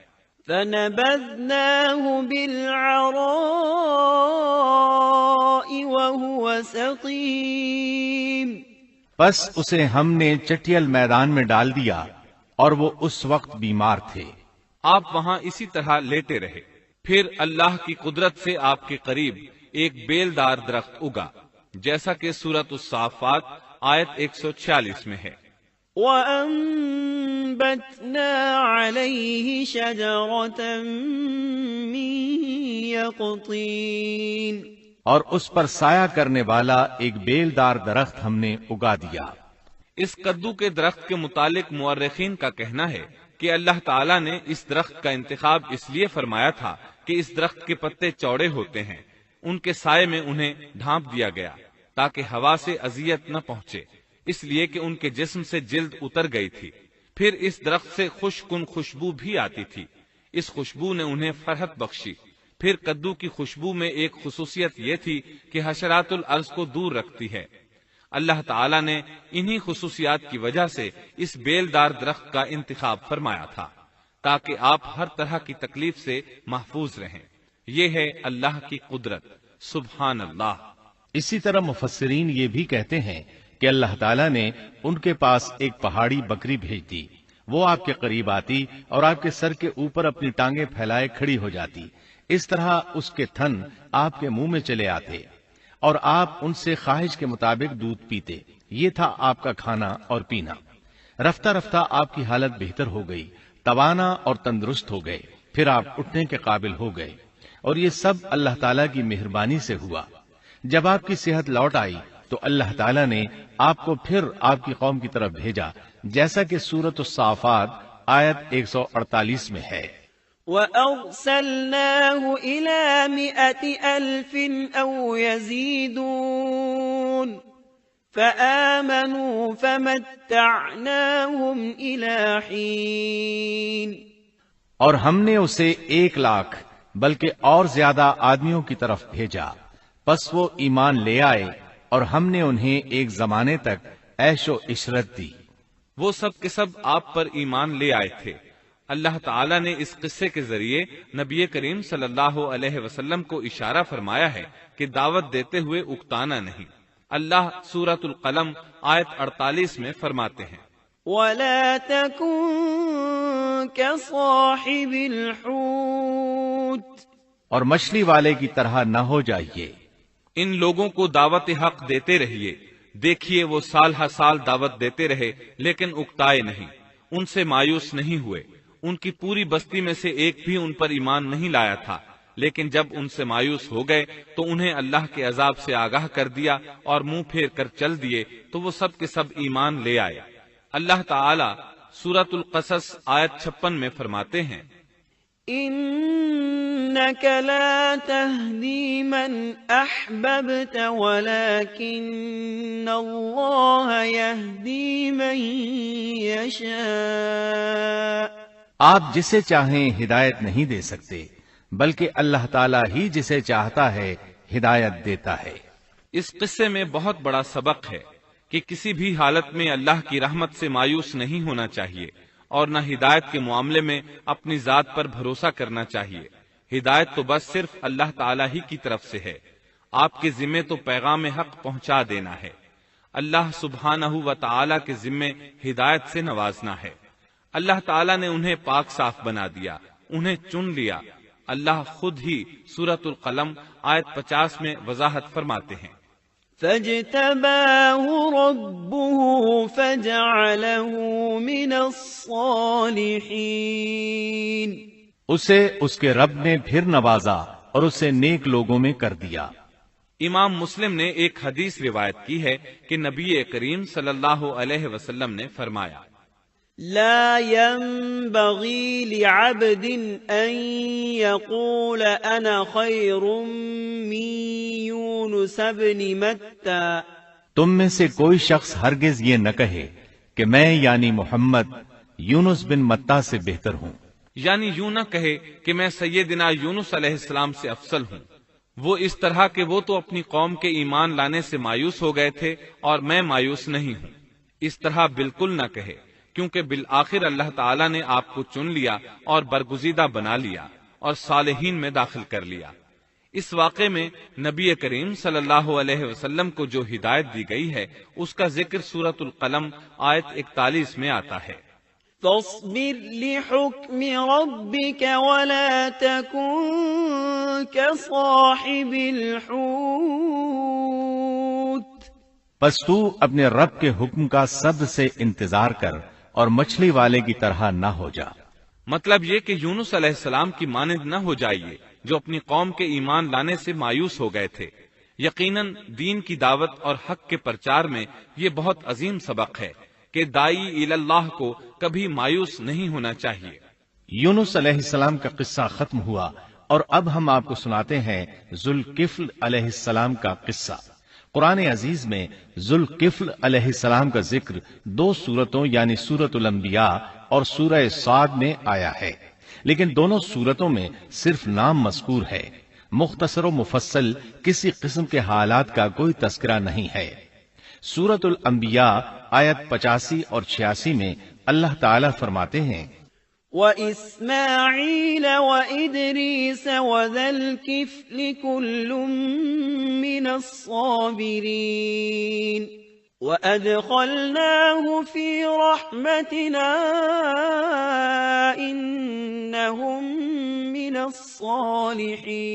فَنَبَذْنَاهُ بِالْعَرَاءِ وَهُوَ سَقِيمٌ۔ پس اسے ہم نے چٹیل میدان میں ڈال دیا اور وہ اس وقت بیمار تھے۔ آپ وہاں اسی طرح لیٹے رہے۔ پھر اللہ کی قدرت سے آپ کے قریب ایک بیلدار درخت اگا، جیسا کہ سورۃ الصافات آیت 146 میں ہے، وَأَنبَتْنَا عَلَيْهِ شَجَرَةً مِّن يَقْطِينٍ۔ اور اس پر سایہ کرنے والا ایک بیلدار درخت ہم نے اگا دیا۔ اس کدو کے درخت کے متعلق مورخین کا کہنا ہے کہ اللہ تعالیٰ نے اس درخت کا انتخاب اس لیے فرمایا تھا کہ اس درخت کے پتے چوڑے ہوتے ہیں، ان کے سائے میں انہیں ڈھانپ دیا گیا تاکہ ہوا سے اذیت نہ پہنچے، اس لیے کہ ان کے جسم سے جلد اتر گئی تھی۔ پھر اس درخت سے خوشکن خوشبو بھی آتی تھی، اس خوشبو نے انہیں فرحت بخشی۔ پھر کدو کی خوشبو میں ایک خصوصیت یہ تھی کہ حشرات الارض کو دور رکھتی ہے۔ اللہ تعالیٰ نے انہی خصوصیات کی وجہ سے اس بیلدار درخت کا انتخاب فرمایا تھا تاکہ آپ ہر طرح کی تکلیف سے محفوظ رہیں۔ یہ ہے اللہ کی قدرت، سبحان اللہ۔ اسی طرح مفسرین یہ بھی کہتے ہیں کہ اللہ تعالیٰ نے ان کے پاس ایک پہاڑی بکری بھیج دی، وہ آپ کے قریب آتی اور آپ کے سر کے اوپر اپنی ٹانگیں پھیلائے کھڑی ہو جاتی، اس طرح اس کے تھن آپ کے منہ میں چلے آتے اور آپ ان سے خواہش کے مطابق دودھ پیتے۔ یہ تھا آپ کا کھانا اور پینا۔ رفتہ رفتہ آپ کی حالت بہتر ہو گئی، توانا اور تندرست ہو گئے، پھر آپ اٹھنے کے قابل ہو گئے، اور یہ سب اللہ تعالیٰ کی مہربانی سے ہوا۔ جب آپ کی صحت لوٹ آئی تو اللہ تعالیٰ نے آپ کو پھر آپ کی قوم کی طرف بھیجا، جیسا کہ سورۃ الصافات آیت 148 میں ہے۔ وَأَرْسَلْنَاهُ إِلَى 100,000 أَوْ يَزِيدُونَ فَآمَنُوا فَمَتَّعْنَاهُمْ إِلَى حِينٍ۔ اور ہم نے اسے 1,00,000 بلکہ اور زیادہ آدمیوں کی طرف بھیجا، پس وہ ایمان لے آئے اور ہم نے انہیں ایک زمانے تک عیش و عشرت دی۔ وہ سب کے سب آپ پر ایمان لے آئے تھے۔ اللہ تعالیٰ نے اس قصے کے ذریعے نبی کریم صلی اللہ علیہ وسلم کو اشارہ فرمایا ہے کہ دعوت دیتے ہوئے اکتانا نہیں۔ اللہ سورۃ القلم آیت 48 میں فرماتے ہیں، وَلَا تَكُن كَصَاحِبِ الْحُوتِ، اور مچھلی والے کی طرح نہ ہو جائیے۔ ان لوگوں کو دعوت حق دیتے رہیے۔ دیکھیے وہ سال ہر سال دعوت دیتے رہے لیکن اکتائے نہیں، ان سے مایوس نہیں ہوئے۔ ان کی پوری بستی میں سے ایک بھی ان پر ایمان نہیں لایا تھا، لیکن جب ان سے مایوس ہو گئے تو انہیں اللہ کے عذاب سے آگاہ کر دیا اور منہ پھیر کر چل دیے تو وہ سب کے سب ایمان لے آئے۔ اللہ تعالی سورۃ القصص آیت 56 میں فرماتے ہیں، إِنَّكَ لَا تَهْدِي مَنْ أَحْبَبْتَ وَلَكِنَّ اللَّهَ يَهْدِي مَن يَشَاءُ۔ آپ جسے چاہیں ہدایت نہیں دے سکتے، بلکہ اللہ تعالیٰ ہی جسے چاہتا ہے ہدایت دیتا ہے۔ اس قصے میں بہت بڑا سبق ہے کہ کسی بھی حالت میں اللہ کی رحمت سے مایوس نہیں ہونا چاہیے اور نہ ہدایت کے معاملے میں اپنی ذات پر بھروسہ کرنا چاہیے۔ ہدایت تو بس صرف اللہ تعالیٰ ہی کی طرف سے ہے، آپ کے ذمے تو پیغام حق پہنچا دینا ہے۔ اللہ سبحانہ و تعالیٰ کے ذمے ہدایت سے نوازنا ہے۔ اللہ تعالیٰ نے انہیں پاک صاف بنا دیا، انہیں چن لیا۔ اللہ خود ہی سورۃ القلم آیت 50 میں وضاحت فرماتے ہیں، فاجتباه ربه فجعله من الصالحين۔ اسے اس کے رب نے پھر نوازا اور اسے نیک لوگوں میں کر دیا۔ امام مسلم نے ایک حدیث روایت کی ہے کہ نبی کریم صلی اللہ علیہ وسلم نے فرمایا، لا ينبغي لعبد أن يقول أنا خير من يونس بن متى۔ تم میں سے کوئی شخص ہرگز یہ نہ کہے کہ میں یعنی محمد یونس بن متا سے بہتر ہوں، یعنی یوں نہ کہے کہ میں سیدنا یونس علیہ السلام سے افضل ہوں۔ وہ اس طرح کہ وہ تو اپنی قوم کے ایمان لانے سے مایوس ہو گئے تھے اور میں مایوس نہیں ہوں، اس طرح بالکل نہ کہے، کیونکہ بالآخر اللہ تعالیٰ نے آپ کو چن لیا اور برگزیدہ بنا لیا اور صالحین میں داخل کر لیا۔ اس واقعے میں نبی کریم صلی اللہ علیہ وسلم کو جو ہدایت دی گئی ہے اس کا ذکر سورۃ القلم آیت 41 میں آتا ہے، فاصبر لحكم ربك ولا تكن كصاحب الحوت۔ پس تو اپنے رب کے حکم کا صبر سے انتظار کر اور مچھلی والے کی طرح نہ ہو جا۔ مطلب یہ کہ یونس علیہ السلام کی مانند نہ ہو جائیے جو اپنی قوم کے ایمان لانے سے مایوس ہو گئے تھے۔ یقیناً دین کی دعوت اور حق کے پرچار میں یہ بہت عظیم سبق ہے کہ دائی اللہ کو کبھی مایوس نہیں ہونا چاہیے۔ یونس علیہ السلام کا قصہ ختم ہوا اور اب ہم آپ کو سناتے ہیں ذوالکفل علیہ السلام کا قصہ۔ قرآن عزیز میں ذوالکفل علیہ السلام کا ذکر 2 سورتوں یعنی سورۃ الانبیاء اور سورہ صاد میں آیا ہے، لیکن دونوں سورتوں میں صرف نام مذکور ہے، مختصر و مفصل کسی قسم کے حالات کا کوئی تذکرہ نہیں ہے۔ سورۃ الانبیاء آیت 85 اور 86 میں اللہ تعالی فرماتے ہیں وَإِسْمَاعِيلَ وَإِدْرِيسَ وَذَا الْكِفْلِ كُلٌّ مِّنَ الصَّابِرِينَ وَأَدْخَلْنَاهُ فِي رَحْمَتِنَا إِنَّهُم مِّنَ الصَّالِحِينَ۔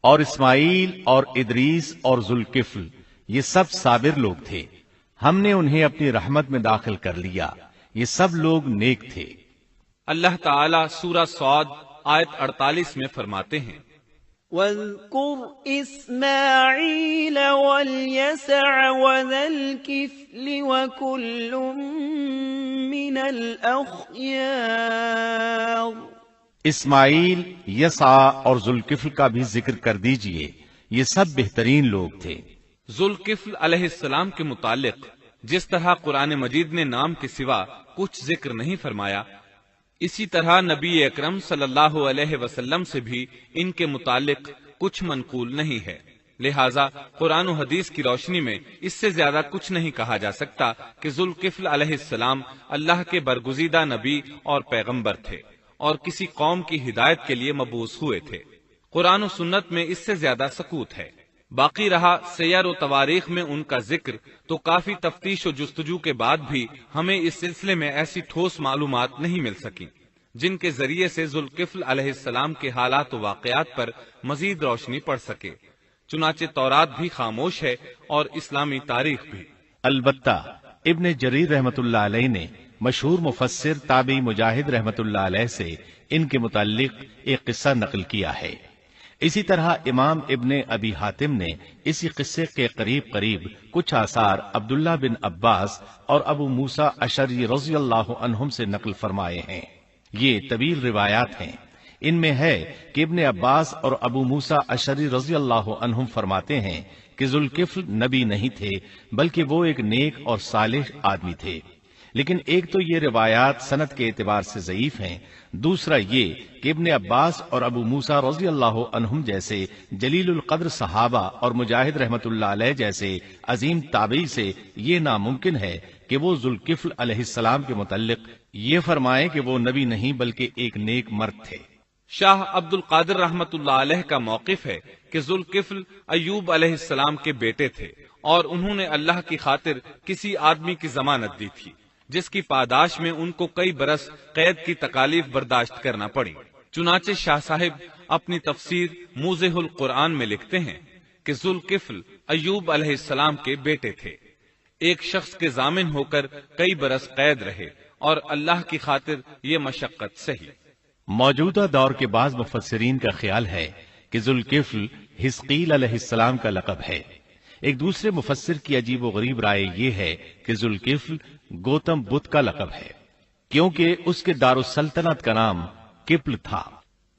اور اسماعیل اور ادریس اور ذوالکفل یہ سب صابر لوگ تھے، ہم نے انہیں اپنی رحمت میں داخل کر لیا، یہ سب لوگ نیک تھے۔ اللہ تعالیٰ سورہ صاد آیت 48 میں فرماتے ہیں وَاذْكُرْ إِسْمَاعِيلَ وَالْيَسَعَ وَذَا الْكِفْلِ وَكُلٌّ مِّنَ الْأَخْيَارِ۔ اسماعیل، یسع اور ذوالکفل کا بھی ذکر کر دیجئے، یہ سب بہترین لوگ تھے۔ ذوالکفل علیہ السلام کے متعلق جس طرح قرآن مجید نے نام کے سوا کچھ ذکر نہیں فرمایا، اسی طرح نبی اکرم صلی اللہ علیہ وسلم سے بھی ان کے متعلق کچھ منقول نہیں ہے، لہٰذا قرآن و حدیث کی روشنی میں اس سے زیادہ کچھ نہیں کہا جا سکتا کہ ذوالکفل علیہ السلام اللہ کے برگزیدہ نبی اور پیغمبر تھے اور کسی قوم کی ہدایت کے لیے مبعوث ہوئے تھے۔ قرآن و سنت میں اس سے زیادہ سکوت ہے۔ باقی رہا سیر و تواریخ میں ان کا ذکر، تو کافی تفتیش و جستجو کے بعد بھی ہمیں اس سلسلے میں ایسی ٹھوس معلومات نہیں مل سکیں جن کے ذریعے سے ذوالکفل علیہ السلام کے حالات و واقعات پر مزید روشنی پڑ سکے۔ چنانچہ تورات بھی خاموش ہے اور اسلامی تاریخ بھی۔ البتہ ابن جریر رحمت اللہ علیہ نے مشہور مفسر تابعی مجاہد رحمت اللہ علیہ سے ان کے متعلق ایک قصہ نقل کیا ہے۔ اسی طرح امام ابن ابی حاتم نے اسی قصے کے قریب کچھ آثار عبداللہ بن عباس اور ابو موسیٰ اشعری رضی اللہ عنہم سے نقل فرمائے ہیں۔ یہ طویل روایات ہیں۔ ان میں ہے کہ ابن عباس اور ابو موسیٰ اشعری رضی اللہ عنہم فرماتے ہیں کہ ذوالکفل نبی نہیں تھے بلکہ وہ ایک نیک اور صالح آدمی تھے، لیکن ایک تو یہ روایات سند کے اعتبار سے ضعیف ہیں، دوسرا یہ کہ ابن عباس اور ابو موسیٰ رضی اللہ عنہم جیسے جلیل القدر صحابہ اور مجاہد رحمت اللہ علیہ جیسے عظیم تابعی سے یہ ناممکن ہے کہ وہ ذوالکفل علیہ السلام کے متعلق یہ فرمائے کہ وہ نبی نہیں بلکہ ایک نیک مرد تھے۔ شاہ عبد القادر رحمت اللہ علیہ کا موقف ہے کہ ذوالکفل ایوب علیہ السلام کے بیٹے تھے اور انہوں نے اللہ کی خاطر کسی آدمی کی ضمانت دی تھی جس کی پاداش میں ان کو کئی برس قید کی تکالیف برداشت کرنا پڑی۔ چنانچہ شاہ صاحب اپنی تفسیر موضح القرآن میں لکھتے ہیں کہ ذوالکفل ایوب علیہ السلام کے بیٹے تھے، ایک شخص کے ضامن ہو کر کئی برس قید رہے اور اللہ کی خاطر یہ مشقت سہی۔ موجودہ دور کے بعض مفسرین کا خیال ہے کہ ذوالکفل حزقیل علیہ السلام کا لقب ہے۔ ایک دوسرے مفسر کی عجیب و غریب رائے یہ ہے کہ ذوالکفل گوتم بدھ کا لقب ہے، کیونکہ اس کے دارالسلطنت کا نام کفل تھا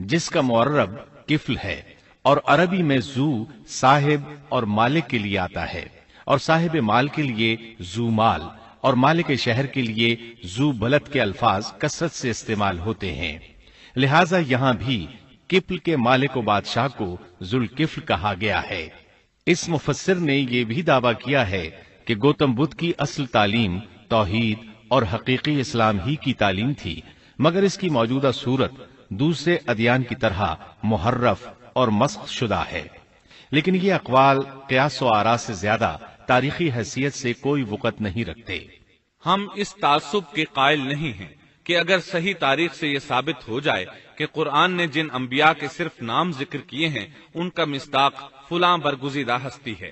جس کا معرب کفل ہے، اور عربی میں ذو صاحب اور مالک کے لیے آتا ہے، اور صاحب مال کے لیے ذو مال اور مالک شہر کے لیے ذو بلد کے الفاظ کثرت سے استعمال ہوتے ہیں، لہذا یہاں بھی کفل کے مالک و بادشاہ کو ذوالکفل کہا گیا ہے۔ اس مفسر نے یہ بھی دعویٰ کیا ہے کہ گوتم بدھ کی اصل تعلیم توحید اور حقیقی اسلام ہی کی تعلیم تھی، مگر اس کی موجودہ صورت دوسرے ادیان کی طرح محرف اور مسخ شدہ ہے، لیکن یہ اقوال قیاس و آراء سے زیادہ تاریخی حیثیت سے کوئی وقت نہیں رکھتے۔ ہم اس تعصب کے قائل نہیں ہیں کہ اگر صحیح تاریخ سے یہ ثابت ہو جائے کہ قرآن نے جن انبیاء کے صرف نام ذکر کیے ہیں ان کا مصداق فلاں برگزیدہ ہستی ہے،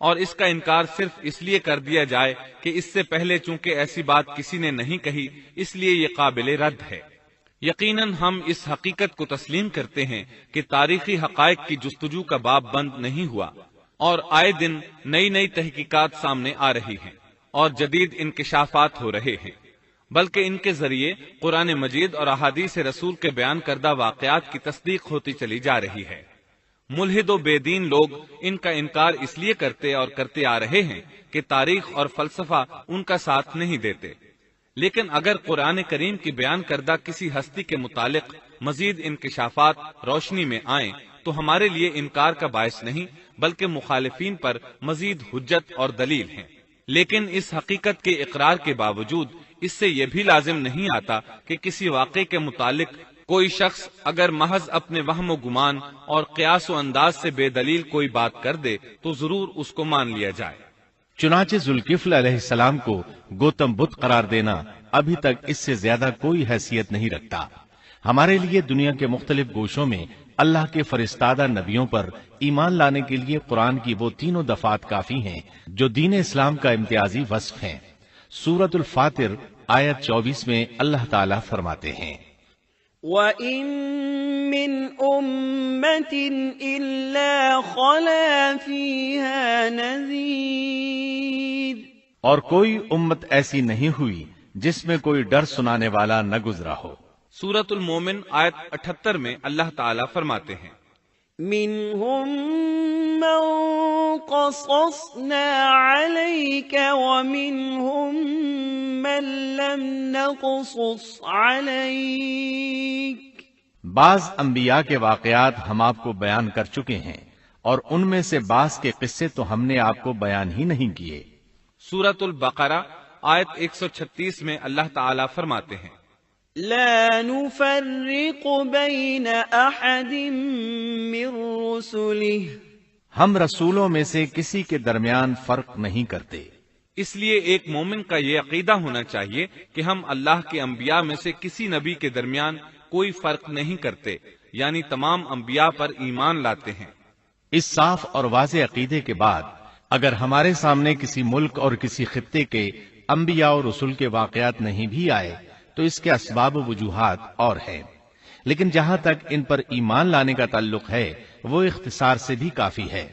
اور اس کا انکار صرف اس لیے کر دیا جائے کہ اس سے پہلے چونکہ ایسی بات کسی نے نہیں کہی اس لیے یہ قابل رد ہے۔ یقیناً ہم اس حقیقت کو تسلیم کرتے ہیں کہ تاریخی حقائق کی جستجو کا باب بند نہیں ہوا، اور آئے دن نئی نئی تحقیقات سامنے آ رہی ہیں اور جدید انکشافات ہو رہے ہیں، بلکہ ان کے ذریعے قرآن مجید اور احادیث رسول کے بیان کردہ واقعات کی تصدیق ہوتی چلی جا رہی ہے۔ ملحد و بے دین لوگ ان کا انکار اس لیے کرتے اور کرتے آ رہے ہیں کہ تاریخ اور فلسفہ ان کا ساتھ نہیں دیتے، لیکن اگر قرآن کریم کی بیان کردہ کسی ہستی کے متعلق مزید انکشافات روشنی میں آئیں تو ہمارے لیے انکار کا باعث نہیں بلکہ مخالفین پر مزید حجت اور دلیل ہیں۔ لیکن اس حقیقت کے اقرار کے باوجود اس سے یہ بھی لازم نہیں آتا کہ کسی واقعے کے متعلق کوئی شخص اگر محض اپنے وہم و گمان اور قیاس و انداز سے بے دلیل کوئی بات کر دے تو ضرور اس کو مان لیا جائے۔ چنانچہ ذوالکفل علیہ السلام کو گوتم بدھ قرار دینا ابھی تک اس سے زیادہ کوئی حیثیت نہیں رکھتا۔ ہمارے لیے دنیا کے مختلف گوشوں میں اللہ کے فرستادہ نبیوں پر ایمان لانے کے لیے قرآن کی وہ تینوں دفعات کافی ہیں جو دین اسلام کا امتیازی وصف ہیں۔ سورۃ الفاطر آیت 24 میں اللہ تعالیٰ فرماتے ہیں، وَإِن مِّنْ أُمَّةٍ إِلَّا خَلَا فِيهَا نَذِيرٌ، اور کوئی امت ایسی نہیں ہوئی جس میں کوئی ڈر سنانے والا نہ گزرا ہو۔ سورۃ المومن آیت 78 میں اللہ تعالیٰ فرماتے ہیں، مِّنْهُم مَّن قَصَصْنَا عَلَيْكَ وَمِنْهُم مَّن لَّمْ نَقْصُصْ عَلَيْكَ، بعض انبیاء کے واقعات ہم آپ کو بیان کر چکے ہیں اور ان میں سے بعض کے قصے تو ہم نے آپ کو بیان ہی نہیں کیے۔ سورۃ البقرہ آیت 136 میں اللہ تعالیٰ فرماتے ہیں، لا نفرق بین احد من رسله، ہم رسولوں میں سے کسی کے درمیان فرق نہیں کرتے۔ اس لیے ایک مومن کا یہ عقیدہ ہونا چاہیے کہ ہم اللہ کے انبیاء میں سے کسی نبی کے درمیان کوئی فرق نہیں کرتے، یعنی تمام انبیاء پر ایمان لاتے ہیں۔ اس صاف اور واضح عقیدے کے بعد اگر ہمارے سامنے کسی ملک اور کسی خطے کے انبیاء اور رسول کے واقعات نہیں بھی آئے تو اس کے اسباب و وجوہات اور ہیں، لیکن جہاں تک ان پر ایمان لانے کا تعلق ہے وہ اختصار سے بھی کافی ہے،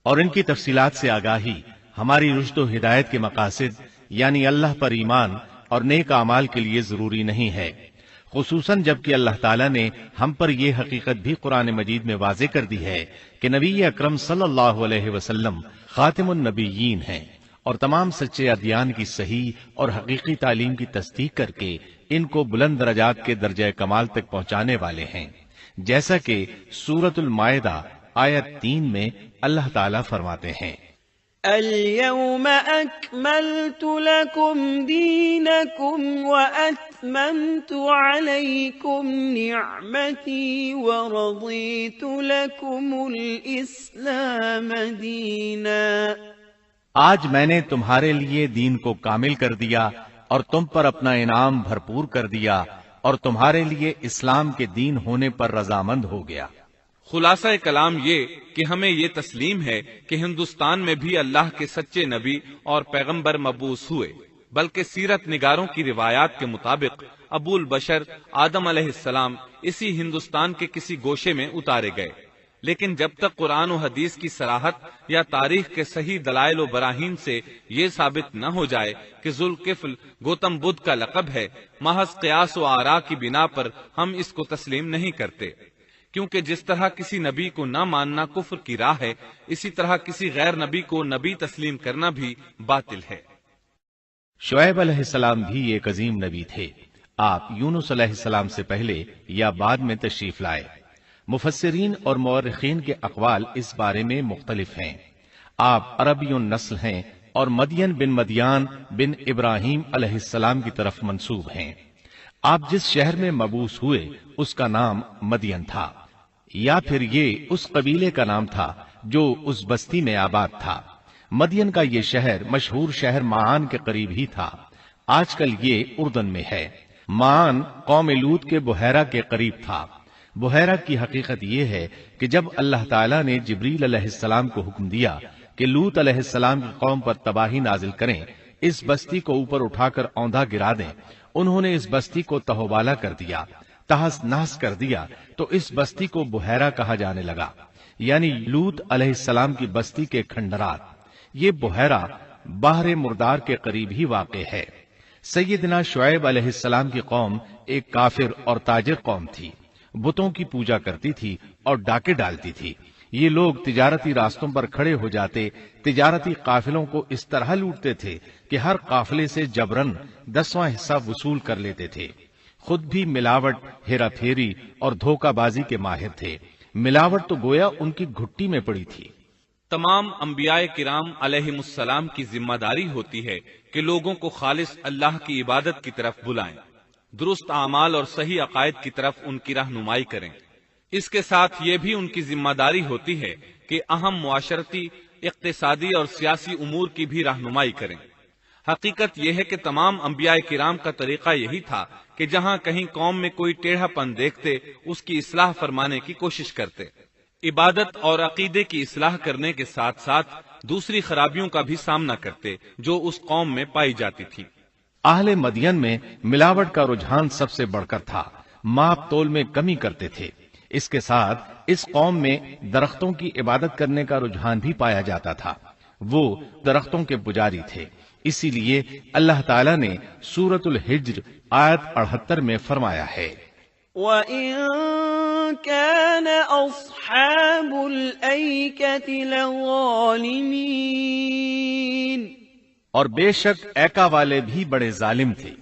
اور ان کی تفصیلات سے آگاہی ہماری رشد و ہدایت کے مقاصد یعنی اللہ پر ایمان اور نیک اعمال کے لیے ضروری نہیں ہے، خصوصاً جبکہ اللہ تعالیٰ نے ہم پر یہ حقیقت بھی قرآن مجید میں واضح کر دی ہے کہ نبی اکرم صلی اللہ علیہ وسلم خاتم النبیین ہیں اور تمام سچے ادیان کی صحیح اور حقیقی تعلیم کی تصدیق کر کے ان کو بلند درجات کے درجہ کمال تک پہنچانے والے ہیں، جیسا کہ سورۃ المائدہ آیت 3 میں اللہ تعالیٰ فرماتے ہیں، اليوم اکملت لکم دینکم واتممت علیکم نعمتی ورضیت لکم الاسلام دینا، آج میں نے تمہارے لیے دین کو کامل کر دیا اور تم پر اپنا انعام بھرپور کر دیا اور تمہارے لیے اسلام کے دین ہونے پر رضامند ہو گیا۔ خلاصہ کلام یہ کہ ہمیں یہ تسلیم ہے کہ ہندوستان میں بھی اللہ کے سچے نبی اور پیغمبر مبعوث ہوئے، بلکہ سیرت نگاروں کی روایات کے مطابق ابو البشر آدم علیہ السلام اسی ہندوستان کے کسی گوشے میں اتارے گئے، لیکن جب تک قرآن و حدیث کی صراحت یا تاریخ کے صحیح دلائل و براہین سے یہ ثابت نہ ہو جائے کہ ذوالکفل گوتم بدھ کا لقب ہے، محض قیاس و آراء کی بنا پر ہم اس کو تسلیم نہیں کرتے، کیونکہ جس طرح کسی نبی کو نہ ماننا کفر کی راہ ہے، اسی طرح کسی غیر نبی کو نبی تسلیم کرنا بھی باطل ہے۔ شعیب علیہ السلام بھی ایک عظیم نبی تھے، آپ یونس علیہ السلام سے پہلے یا بعد میں تشریف لائے۔ مفسرین اور مورخین کے اقوال اس بارے میں مختلف ہیں۔ آپ عربی النسل ہیں اور مدین بن مدیان بن ابراہیم علیہ السلام کی طرف منسوب ہیں۔ آپ جس شہر میں مبعوث ہوئے اس کا نام مدین تھا، یا پھر یہ اس قبیلے کا نام تھا جو اس بستی میں آباد تھا۔ مدین کا یہ شہر مشہور شہر معان کے قریب ہی تھا، آج کل یہ اردن میں ہے۔ معان قوم لوط کے بحیرہ کے قریب تھا۔ بحیرہ کی حقیقت یہ ہے کہ جب اللہ تعالیٰ نے جبریل علیہ السلام کو حکم دیا کہ لوط علیہ السلام کی قوم پر تباہی نازل کریں، اس بستی کو اوپر اٹھا کر اوندھا گرا دیں، انہوں نے اس بستی کو تہوبالا کر دیا، تہس نہس کر دیا، تو اس بستی کو بحیرہ کہا جانے لگا، یعنی لوط علیہ السلام کی بستی کے کھنڈرات۔ یہ بحیرہ بحر مردار کے قریب ہی واقع ہے۔ سیدنا شعیب علیہ السلام کی قوم ایک کافر اور تاجر قوم تھی، بتوں کی پوجا کرتی تھی اور ڈاکے ڈالتی تھی۔ یہ لوگ تجارتی راستوں پر کھڑے ہو جاتے، تجارتی قافلوں کو اس طرح لوٹتے تھے کہ ہر قافلے سے جبرن 10واں حصہ وصول کر لیتے تھے۔ خود بھی ملاوٹ، ہیرا پھیری اور دھوکہ بازی کے ماہر تھے۔ ملاوٹ تو گویا ان کی گھٹی میں پڑی تھی۔ تمام انبیاء کرام علیہم السلام کی ذمہ داری ہوتی ہے کہ لوگوں کو خالص اللہ کی عبادت کی طرف بلائیں، درست اعمال اور صحیح عقائد کی طرف ان کی رہنمائی کریں۔ اس کے ساتھ یہ بھی ان کی ذمہ داری ہوتی ہے کہ اہم معاشرتی، اقتصادی اور سیاسی امور کی بھی رہنمائی کریں۔ حقیقت یہ ہے کہ تمام انبیاء کرام کا طریقہ یہی تھا کہ جہاں کہیں قوم میں کوئی ٹیڑھا پن دیکھتے اس کی اصلاح فرمانے کی کوشش کرتے، عبادت اور عقیدے کی اصلاح کرنے کے ساتھ ساتھ دوسری خرابیوں کا بھی سامنا کرتے جو اس قوم میں پائی جاتی تھی۔ اہل مدین میں ملاوٹ کا رجحان سب سے بڑھ کر تھا، ماپ تول میں کمی کرتے تھے۔ اس کے ساتھ اس قوم میں درختوں کی عبادت کرنے کا رجحان بھی پایا جاتا تھا، وہ درختوں کے پجاری تھے۔ اسی لیے اللہ تعالیٰ نے سورۃ الحجر آیت 78 میں فرمایا ہے، وَإِن كَانَ أَصْحَابُ الْأَيْكَةِ لَظَالِمِينَ، اور بے شک ایکا والے بھی بڑے ظالم تھے۔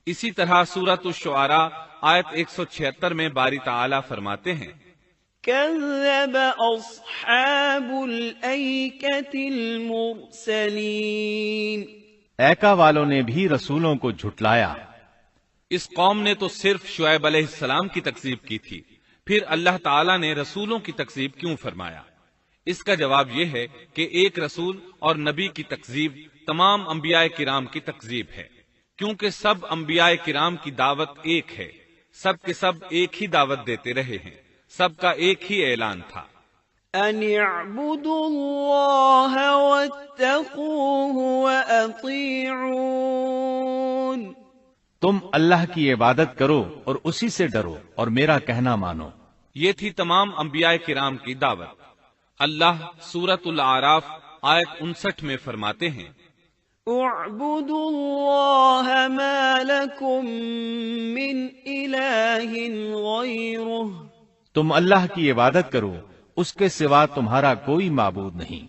اسی طرح سورۃ الشعراء آیت 176 میں باری تعالیٰ فرماتے ہیں، كَذَّبَ أَصْحَابُ الْأَيْكَةِ الْمُرْسَلِينَ، ایکا والوں نے بھی رسولوں کو جھٹلایا۔ اس قوم نے تو صرف شعیب علیہ السلام کی تکذیب کی تھی، پھر اللہ تعالیٰ نے رسولوں کی تکذیب کیوں فرمایا؟ اس کا جواب یہ ہے کہ ایک رسول اور نبی کی تکذیب تمام انبیاء کرام کی تکذیب ہے، کیونکہ سب انبیاء کرام کی دعوت ایک ہے، سب کے سب ایک ہی دعوت دیتے رہے ہیں، سب کا ایک ہی اعلان تھا، أَنِ اعْبُدُوا اللَّهَ وَاتَّقُوهُ وَأَطِيعُونِ، تم اللہ کی عبادت کرو اور اسی سے ڈرو اور میرا کہنا مانو۔ یہ تھی تمام انبیاء کرام کی دعوت۔ اللہ سورۃ الاعراف آیت 59 میں فرماتے ہیں، اعبدوا اللہ ما لکم من الہ غیرہ، تم اللہ کی عبادت کرو، اس کے سوا تمہارا کوئی معبود نہیں۔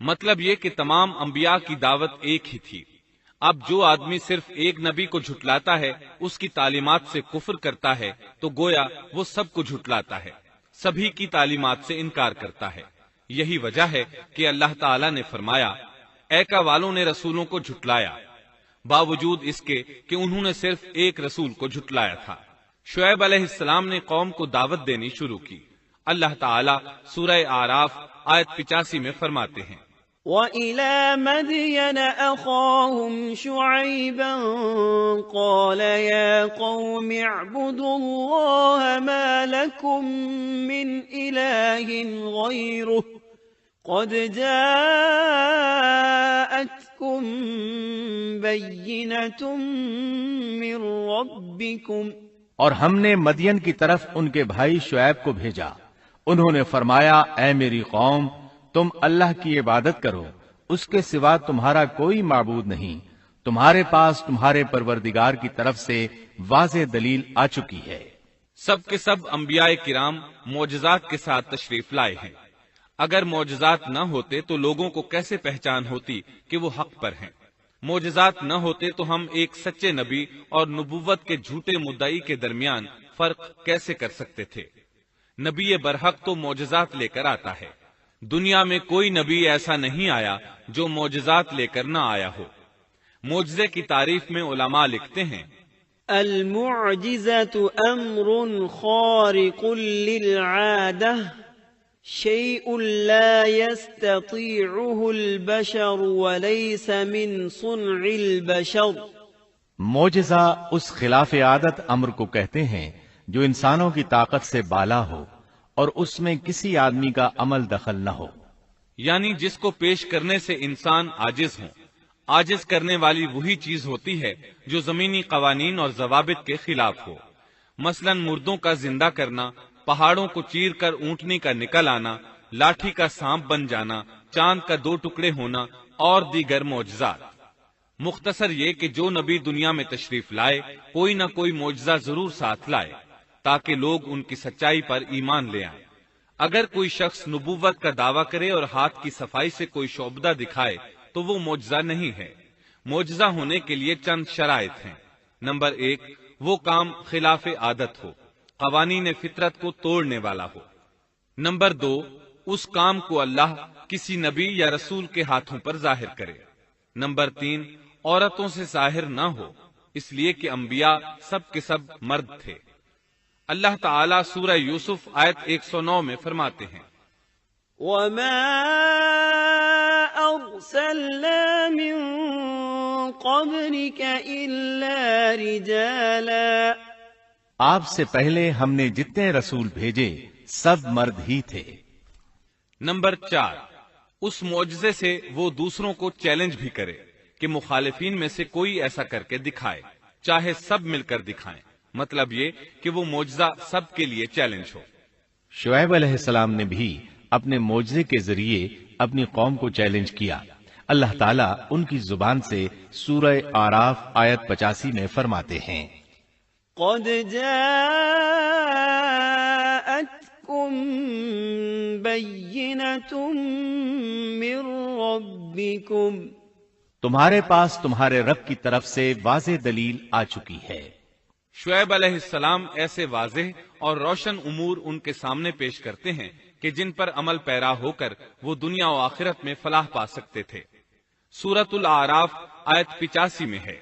مطلب یہ کہ تمام انبیاء کی دعوت ایک ہی تھی۔ اب جو آدمی صرف ایک نبی کو جھٹلاتا ہے، اس کی تعلیمات سے کفر کرتا ہے، تو گویا وہ سب کو جھٹلاتا ہے، سبھی کی تعلیمات سے انکار کرتا ہے۔ یہی وجہ ہے کہ اللہ تعالیٰ نے فرمایا، ایکا والوں نے رسولوں کو جھٹلایا، باوجود اس کے کہ انہوں نے صرف ایک رسول کو جھٹلایا تھا۔ شعیب علیہ السلام نے قوم کو دعوت دینی شروع کی۔ اللہ تعالیٰ سورہ اعراف آیت 85 میں فرماتے ہیں، وَإِلَى مَدْيَنَ أَخَاهُمْ شُعَيْبًا قَالَ يَا قَوْمِ اعْبُدُوا اللَّهَ مَا لَكُمْ مِنْ إِلَٰهٍ غَيْرُهُ قَدْ جَاءَتْكُمْ بَيِّنَةٌ مِّن رَّبِّكُمْ، اور ہم نے مدین کی طرف ان کے بھائی شعیب کو بھیجا، انہوں نے فرمایا، اے میری قوم، تم اللہ کی عبادت کرو، اس کے سوا تمہارا کوئی معبود نہیں، تمہارے پاس تمہارے پروردگار کی طرف سے واضح دلیل آ چکی ہے۔ سب کے سب انبیاء کرام معجزات کے ساتھ تشریف لائے ہیں۔ اگر معجزات نہ ہوتے تو لوگوں کو کیسے پہچان ہوتی کہ وہ حق پر ہیں؟ معجزات نہ ہوتے تو ہم ایک سچے نبی اور نبوت کے جھوٹے مدعی کے درمیان فرق کیسے کر سکتے تھے؟ نبی برحق تو معجزات لے کر آتا ہے، دنیا میں کوئی نبی ایسا نہیں آیا جو معجزات لے کر نہ آیا ہو۔ معجزے کی تعریف میں علماء لکھتے ہیں، المعجزة امر خارق للعادة شيء لا يستطيعه البشر وليس من صنع البشر۔ معجزہ اس خلاف عادت امر کو کہتے ہیں جو انسانوں کی طاقت سے بالا ہو اور اس میں کسی آدمی کا عمل دخل نہ ہو، یعنی جس کو پیش کرنے سے انسان عاجز ہوں۔ عاجز کرنے والی وہی چیز ہوتی ہے جو زمینی قوانین اور ضوابط کے خلاف ہو، مثلا مردوں کا زندہ کرنا، پہاڑوں کو چیر کر اونٹنی کا نکل آنا، لاٹھی کا سانپ بن جانا، چاند کا 2 ٹکڑے ہونا اور دیگر معجزات۔ مختصر یہ کہ جو نبی دنیا میں تشریف لائے کوئی نہ کوئی معجزہ ضرور ساتھ لائے تاکہ لوگ ان کی سچائی پر ایمان لے آئیں۔ اگر کوئی شخص نبوت کا دعویٰ کرے اور ہاتھ کی صفائی سے کوئی شعبدہ دکھائے تو وہ معجزہ نہیں ہے۔ معجزہ ہونے کے لیے چند شرائط ہیں۔ نمبر 1، وہ کام خلاف عادت ہو، قوانین فطرت کو توڑنے والا ہو۔ نمبر 2، اس کام کو اللہ کسی نبی یا رسول کے ہاتھوں پر ظاہر کرے۔ نمبر 3، عورتوں سے ظاہر نہ ہو، اس لیے کہ انبیاء سب کے سب مرد تھے۔ اللہ تعالیٰ سورہ یوسف آیت 109 میں فرماتے ہیں، وَمَا أَرْسَلْنَا مِن قَبْلِكَ إِلَّا رِجَالًا۔ آپ سے پہلے ہم نے جتنے رسول بھیجے سب مرد ہی تھے۔ نمبر 4، اس معجزے سے وہ دوسروں کو چیلنج بھی کرے کہ مخالفین میں سے کوئی ایسا کر کے دکھائے، چاہے سب مل کر دکھائیں۔ مطلب یہ کہ وہ معجزہ سب کے لیے چیلنج ہو۔ شعیب علیہ السلام نے بھی اپنے معجزے کے ذریعے اپنی قوم کو چیلنج کیا۔ اللہ تعالیٰ ان کی زبان سے سورہ آراف آیت 85 میں فرماتے ہیں، قد جاءتكم بينة من ربكم، تمہارے پاس تمہارے رب کی طرف سے واضح دلیل آ چکی ہے۔ شعیب علیہ السلام ایسے واضح اور روشن امور ان کے سامنے پیش کرتے ہیں کہ جن پر عمل پیرا ہو کر وہ دنیا و آخرت میں فلاح پا سکتے تھے۔ سورۃ الاعراف آیت 85 میں ہے،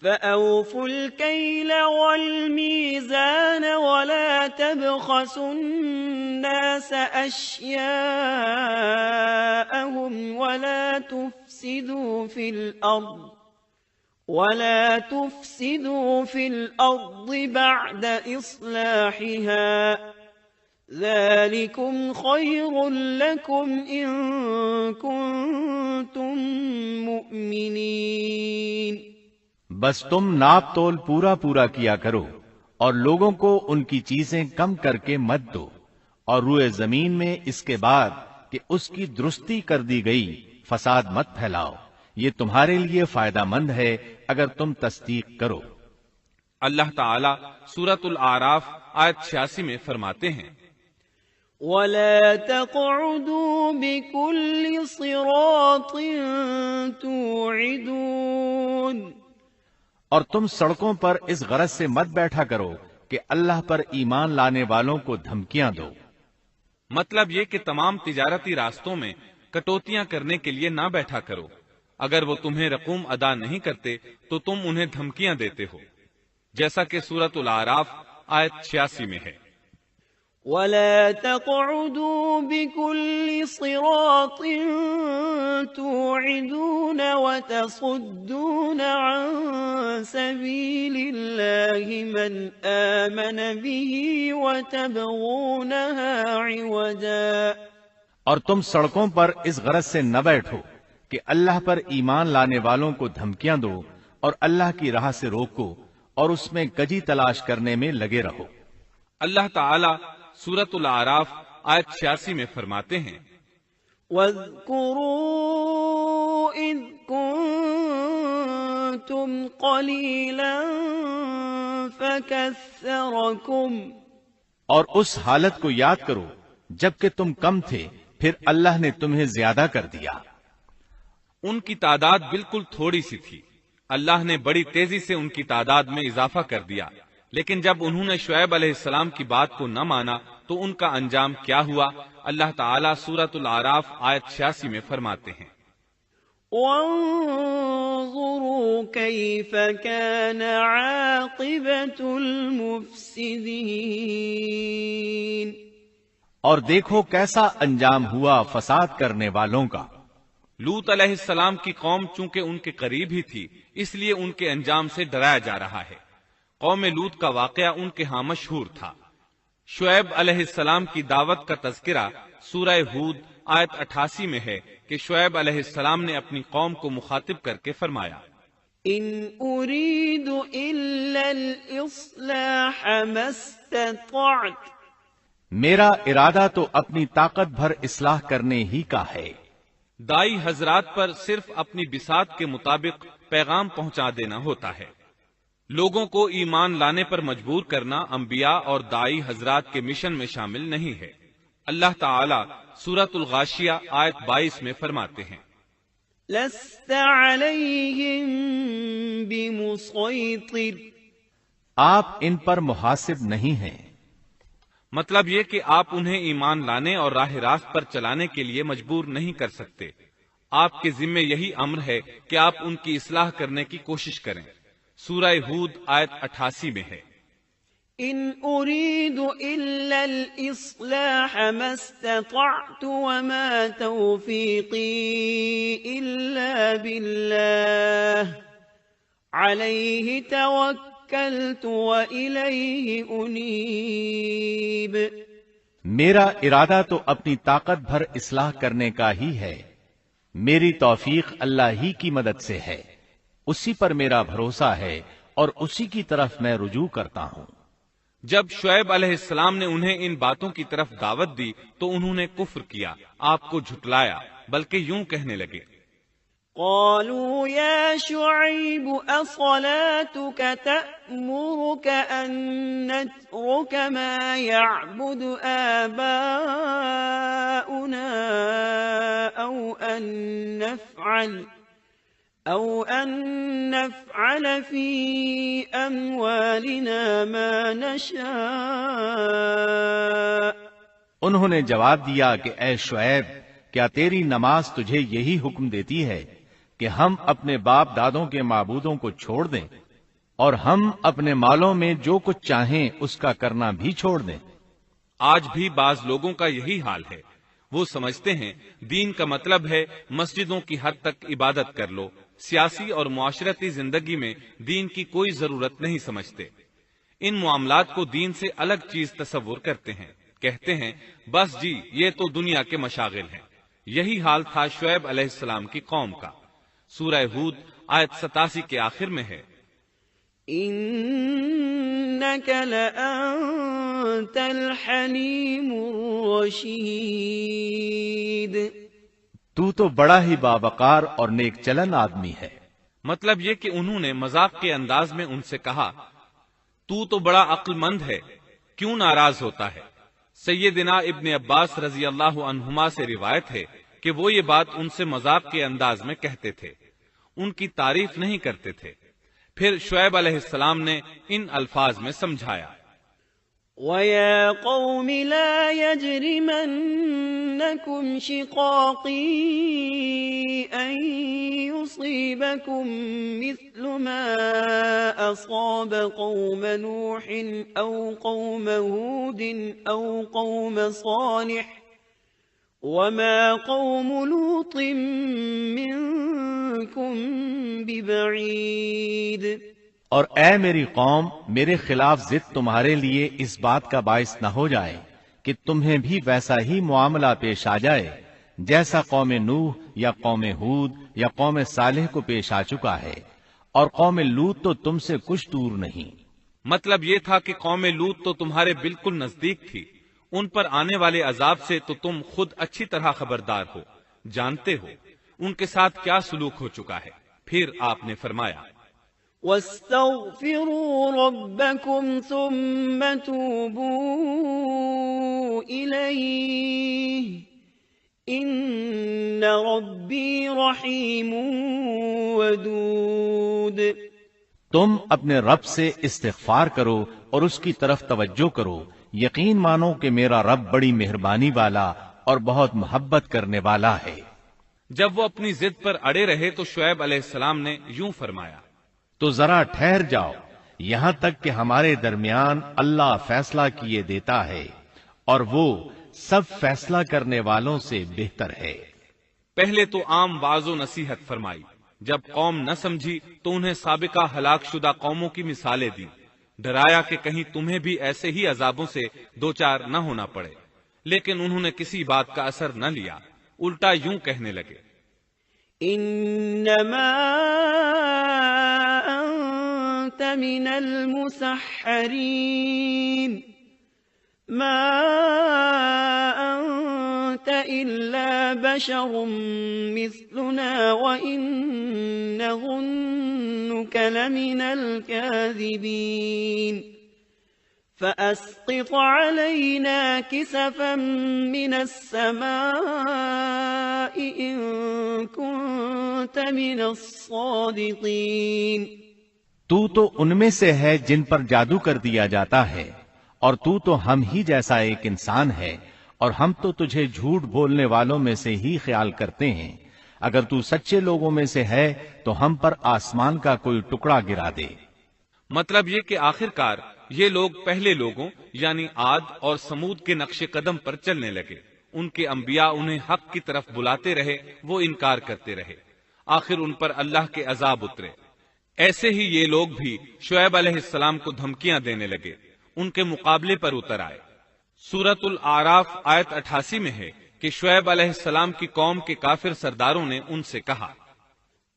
فَأَوْفُوا الْكَيْلَ وَالْمِيزَانَ وَلَا تَبْخَسُوا النَّاسَ أَشْيَاءَهُمْ وَلَا تُفْسِدُوا فِي الْأَرْضِ بَعْدَ إِصْلَاحِهَا ذَلِكُمْ خَيْرٌ لَكُمْ إِن كُنتُم مُؤْمِنِينَ۔ بس تم ناپ تول پورا کیا کرو اور لوگوں کو ان کی چیزیں کم کر کے مت دو، اور روئے زمین میں اس کے بعد کہ اس کی درستی کر دی گئی فساد مت پھیلاؤ، یہ تمہارے لیے فائدہ مند ہے اگر تم تصدیق کرو۔ اللہ تعالیٰ سورۃ الاعراف آیت 86 میں فرماتے ہیں، وَلَا تَقْعُدُوا بِكُلِّ صِرَاطٍ تُوعِدُونَ، اور تم سڑکوں پر اس غرض سے مت بیٹھا کرو کہ اللہ پر ایمان لانے والوں کو دھمکیاں دو۔ مطلب یہ کہ تمام تجارتی راستوں میں کٹوتیاں کرنے کے لیے نہ بیٹھا کرو، اگر وہ تمہیں رقوم ادا نہیں کرتے تو تم انہیں دھمکیاں دیتے ہو، جیسا کہ سورۃ الاعراف آیت 86 میں ہے، وَلَا تَقْعُدُوا بِكُلِّ صِرَاطٍ تُوعِدُونَ وَتَصُدُّونَ عَن سَبِيلِ اللَّهِ مَنْ آمَنَ بِهِ وَتَبْغُونَهَا عِوَجًا، اور تم سڑکوں پر اس غرض سے نہ بیٹھو کہ اللہ پر ایمان لانے والوں کو دھمکیاں دو اور اللہ کی راہ سے روکو اور اس میں کجی تلاش کرنے میں لگے رہو۔ اللہ تعالیٰ سورۃ الاعراف آیت 86 میں فرماتے ہیں، وَاذْكُرُوا إِذْ كُنتُمْ قَلِيلًا فَكَثَّرَكُمْ، اور اس حالت کو یاد کرو جبکہ تم کم تھے پھر اللہ نے تمہیں زیادہ کر دیا۔ ان کی تعداد بالکل تھوڑی سی تھی، اللہ نے بڑی تیزی سے ان کی تعداد میں اضافہ کر دیا، لیکن جب انہوں نے شعیب علیہ السلام کی بات کو نہ مانا تو ان کا انجام کیا ہوا؟ اللہ تعالیٰ سورۃ الاعراف آیت 86 میں فرماتے ہیں، وَانظُرُوا كَيْفَ كَانَ عَاقِبَةُ الْمُفْسِدِينَ، اور دیکھو کیسا انجام ہوا فساد کرنے والوں کا۔ لوط علیہ السلام کی قوم چونکہ ان کے قریب ہی تھی اس لیے ان کے انجام سے ڈرایا جا رہا ہے۔ قوم لوط کا واقعہ ان کے ہاں مشہور تھا۔ شعیب علیہ السلام کی دعوت کا تذکرہ سورہ ہود آیت 88 میں ہے کہ شعیب علیہ السلام نے اپنی قوم کو مخاطب کر کے فرمایا، ان اريد الا الاصلاح ما استطعت، میرا ارادہ تو اپنی طاقت بھر اصلاح کرنے ہی کا ہے۔ دائی حضرات پر صرف اپنی بساط کے مطابق پیغام پہنچا دینا ہوتا ہے۔ لوگوں کو ایمان لانے پر مجبور کرنا انبیاء اور دائی حضرات کے مشن میں شامل نہیں ہے۔ اللہ تعالی سورۃ الغاشیہ آیت 22 میں فرماتے ہیں، لست علیہم بمسیطر، آپ ان پر محاسب نہیں ہیں۔ مطلب یہ کہ آپ انہیں ایمان لانے اور راہ راست پر چلانے کے لیے مجبور نہیں کر سکتے۔ آپ کے ذمے یہی امر ہے کہ آپ ان کی اصلاح کرنے کی کوشش کریں۔ سورہ ہود آیت 88 میں ہے، ان اريد الا الاصلاح ما استطعت وما توفيقي الا بالله عليه توكلت واليه انيب۔ میرا ارادہ تو اپنی طاقت بھر اصلاح کرنے کا ہی ہے، میری توفیق اللہ ہی کی مدد سے ہے، اسی پر میرا بھروسہ ہے اور اسی کی طرف میں رجوع کرتا ہوں۔ جب شعیب علیہ السلام نے انہیں ان باتوں کی طرف دعوت دی تو انہوں نے کفر کیا، آپ کو جھٹلایا، بلکہ یوں کہنے لگے، قالوا يا شعيب أصلاتك تأمرك أن نترك ما يعبد آباؤنا أو أن نفعل في أموالنا ما نشاء۔ انہوں نے جواب دیا کہ اے شعیب، کیا تیری نماز تجھے یہی حکم دیتی ہے کہ ہم اپنے باپ دادوں کے معبودوں کو چھوڑ دیں اور ہم اپنے مالوں میں جو کچھ چاہیں اس کا کرنا بھی چھوڑ دیں؟ آج بھی بعض لوگوں کا یہی حال ہے، وہ سمجھتے ہیں دین کا مطلب ہے مسجدوں کی حد تک عبادت کر لو، سیاسی اور معاشرتی زندگی میں دین کی کوئی ضرورت نہیں سمجھتے، ان معاملات کو دین سے الگ چیز تصور کرتے ہیں، کہتے ہیں بس جی یہ تو دنیا کے مشاغل ہیں۔ یہی حال تھا شعیب علیہ السلام کی قوم کا۔ سورہ ہود آیت 87 کے آخر میں ہے، إنك لأنت الحليم الرشيد۔ تو بڑا ہی باوقار اور نیک چلن آدمی ہے۔ مطلب یہ کہ انہوں نے مذاق کے انداز میں ان سے کہا، تو بڑا عقل مند ہے، کیوں ناراض ہوتا ہے؟ سیدنا ابن عباس رضی اللہ عنہما سے روایت ہے کہ وہ یہ بات ان سے مذاق کے انداز میں کہتے تھے، ان کی تعریف نہیں کرتے تھے۔ پھر شعیب علیہ السلام نے ان الفاظ میں سمجھایا، وَيَا قَوْمِ لَا يَجْرِمَنَّكُمْ شِقَاقِي أَن يُصِيبَكُم مِّثْلُ مَا أَصَابَ قَوْمَ نُوحٍ أَوْ قَوْمَ هُودٍ أَوْ قَوْمَ صَالِحٍ وَمَا قَوْمُ لُوطٍ مِّنكُم بِبَعِيدٍ۔ اور اے میری قوم، میرے خلاف ضد تمہارے لیے اس بات کا باعث نہ ہو جائے کہ تمہیں بھی ویسا ہی معاملہ پیش آ جائے جیسا قوم نوح یا قوم ہود یا قوم صالح کو پیش آ چکا ہے، اور قوم لوط تو تم سے کچھ دور نہیں۔ مطلب یہ تھا کہ قوم لوط تو تمہارے بالکل نزدیک تھی، ان پر آنے والے عذاب سے تو تم خود اچھی طرح خبردار ہو، جانتے ہو ان کے ساتھ کیا سلوک ہو چکا ہے۔ پھر آپ نے فرمایا، وَاسْتَغْفِرُوا رَبَّكُمْ ثُمَّ تُوبُوا إِلَيْهِ إِنَّ رَبِّي رَحِيمٌ وَدُودٌ۔ تم اپنے رب سے استغفار کرو اور اس کی طرف توجہ کرو، یقین مانو کہ میرا رب بڑی مہربانی والا اور بہت محبت کرنے والا ہے۔ جب وہ اپنی ضد پر اڑے رہے تو شعیب علیہ السلام نے یوں فرمایا، تو ذرا ٹھہر جاؤ یہاں تک کہ ہمارے درمیان اللہ فیصلہ کیے دیتا ہے، اور وہ سب فیصلہ کرنے والوں سے بہتر ہے۔ پہلے تو عام واعظ و نصیحت فرمائی، جب قوم نہ سمجھی تو انہیں سابقہ ہلاک شدہ قوموں کی مثالیں دی، ڈرایا کہ کہیں تمہیں بھی ایسے ہی عذابوں سے دوچار نہ ہونا پڑے، لیکن انہوں نے کسی بات کا اثر نہ لیا، الٹا یوں کہنے لگے، انما انت من المسحرین ما انت إلا بشر مثلنا وإن نظنك لمن الكاذبين فأسقط علينا كسفا من السماء إن كنت من الصادقين۔ تو ان میں سے ہے جن پر جادو کر دیا جاتا ہے، اور تو ہم ہی جیسا ایک انسان ہے، اور ہم تو تجھے جھوٹ بولنے والوں میں سے ہی خیال کرتے ہیں۔ اگر تو سچے لوگوں میں سے ہے تو ہم پر آسمان کا کوئی ٹکڑا گرا دے۔ مطلب یہ کہ آخرکار یہ لوگ پہلے لوگوں یعنی عاد اور سمود کے نقش قدم پر چلنے لگے۔ ان کے انبیاء انہیں حق کی طرف بلاتے رہے، وہ انکار کرتے رہے، آخر ان پر اللہ کے عذاب اترے۔ ایسے ہی یہ لوگ بھی شعیب علیہ السلام کو دھمکیاں دینے لگے، ان کے مقابلے پر اتر آئے۔ سورۃ الاعراف آیت 88 میں ہے کہ شعیب علیہ السلام کی قوم کے کافر سرداروں نے ان سے کہا،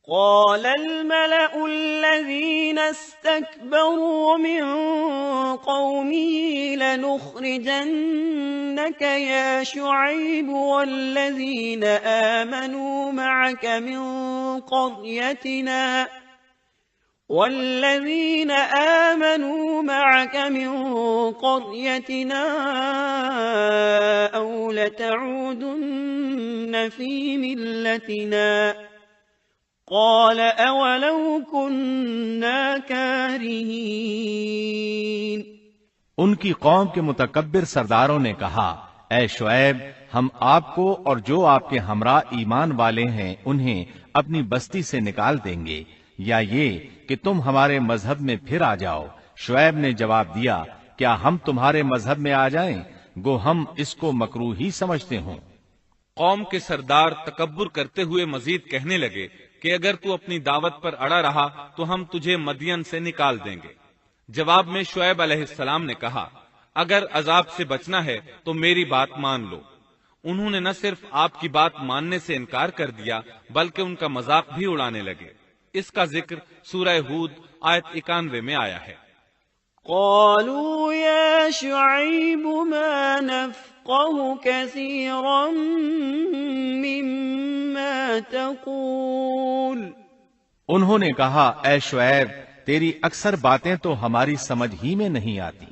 قال الملأ الذين استكبروا من قومه لنخرجنك يا شعيب والذين آمنوا معك من قريتنا أو لتعودن في ملتنا قال أولو كنا كارهين۔ ان کی قوم کے متکبر سرداروں نے کہا، اے شعیب، ہم آپ کو اور جو آپ کے ہمراہ ایمان والے ہیں انہیں اپنی بستی سے نکال دیں گے، یا یہ کہ تم ہمارے مذہب میں پھر آ جاؤ۔ شعیب نے جواب دیا، کیا ہم تمہارے مذہب میں آ جائیں؟ گو ہم اس کو مکروہ ہی سمجھتے ہوں۔ قوم کے سردار تکبر کرتے ہوئے مزید کہنے لگے کہ اگر تو اپنی دعوت پر اڑا رہا تو ہم تجھے مدین سے نکال دیں گے۔ جواب میں شعیب علیہ السلام نے کہا، اگر عذاب سے بچنا ہے تو میری بات مان لو۔ انہوں نے نہ صرف آپ کی بات ماننے سے انکار کر دیا بلکہ ان کا مذاق بھی اڑانے لگے۔ اس کا ذکر سورہ ہود آیت 91 میں آیا ہے۔ قالوا يا شعيب ما نفقه كثيرا مما تقول۔ انہوں نے کہا، اے شعیب، تیری اکثر باتیں تو ہماری سمجھ ہی میں نہیں آتی۔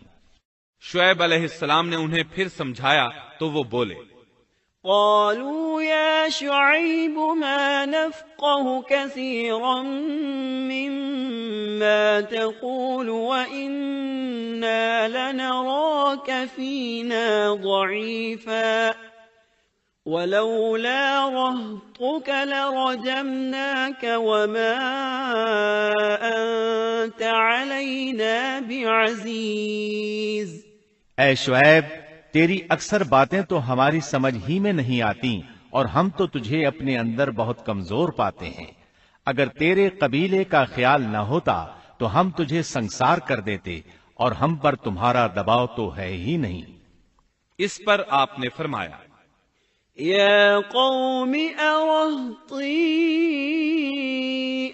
شعیب علیہ السلام نے انہیں پھر سمجھایا تو وہ بولے، قالوا يا شعيب ما نفقه كثيرا مما تقول وإنا لنراك فينا ضعيفا ولولا رهطك لرجمناك وما أنت علينا بعزيز۔ اے شعیب، تیری اکثر باتیں تو ہماری سمجھ ہی میں نہیں آتی، اور ہم تو تجھے اپنے اندر بہت کمزور پاتے ہیں۔ اگر تیرے قبیلے کا خیال نہ ہوتا تو ہم تجھے سنسار کر دیتے، اور ہم پر تمہارا دباؤ تو ہے ہی نہیں۔ اس پر آپ نے فرمایا، یا قوم ارہطی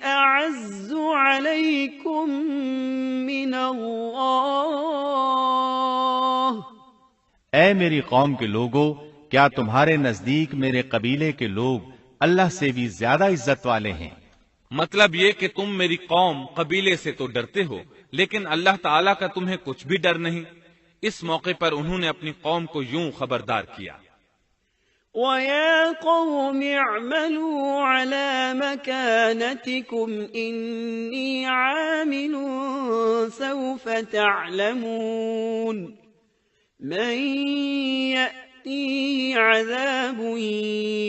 اعز علیکم من اللہ۔ اے میری قوم کے لوگو، کیا تمہارے نزدیک میرے قبیلے کے لوگ اللہ سے بھی زیادہ عزت والے ہیں؟ مطلب یہ کہ تم میری قوم قبیلے سے تو ڈرتے ہو لیکن اللہ تعالیٰ کا تمہیں کچھ بھی ڈر نہیں۔ اس موقع پر انہوں نے اپنی قوم کو یوں خبردار کیا، وَيَا قَوْمِ اعْمَلُوا عَلَى مَكَانَتِكُمْ إِنِّي عَامِلٌ سَوْفَ تَعْلَمُونَ مَن يَأْتِيهِ عَذَابٌ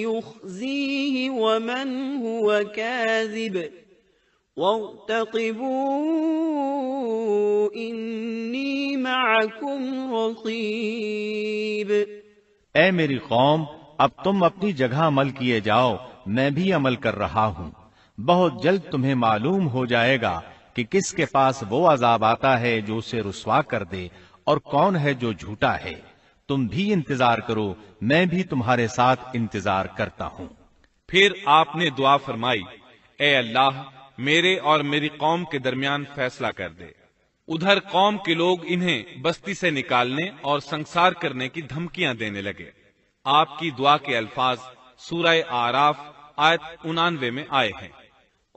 يُخْزِيهِ وَمَنْ هُوَ كَاذِبٌ وَارْتَقِبُوا إِنِّي مَعَكُمْ رَقِيبٌ۔ اے میری قوم، اب تم اپنی جگہ عمل کیے جاؤ، میں بھی عمل کر رہا ہوں۔ بہت جلد تمہیں معلوم ہو جائے گا کہ کس کے پاس وہ عذاب آتا ہے جو اسے رسوا کر دے اور کون ہے جو جھوٹا ہے۔ تم بھی انتظار کرو، میں بھی تمہارے ساتھ انتظار کرتا ہوں۔ پھر آپ نے دعا فرمائی، اے اللہ، میرے اور میری قوم کے درمیان فیصلہ کر دے۔ ادھر قوم کے لوگ انہیں بستی سے نکالنے اور سنسار کرنے کی دھمکیاں دینے لگے۔ آپ کی دعا کے الفاظ سورہ آراف آیت 99 میں آئے ہیں۔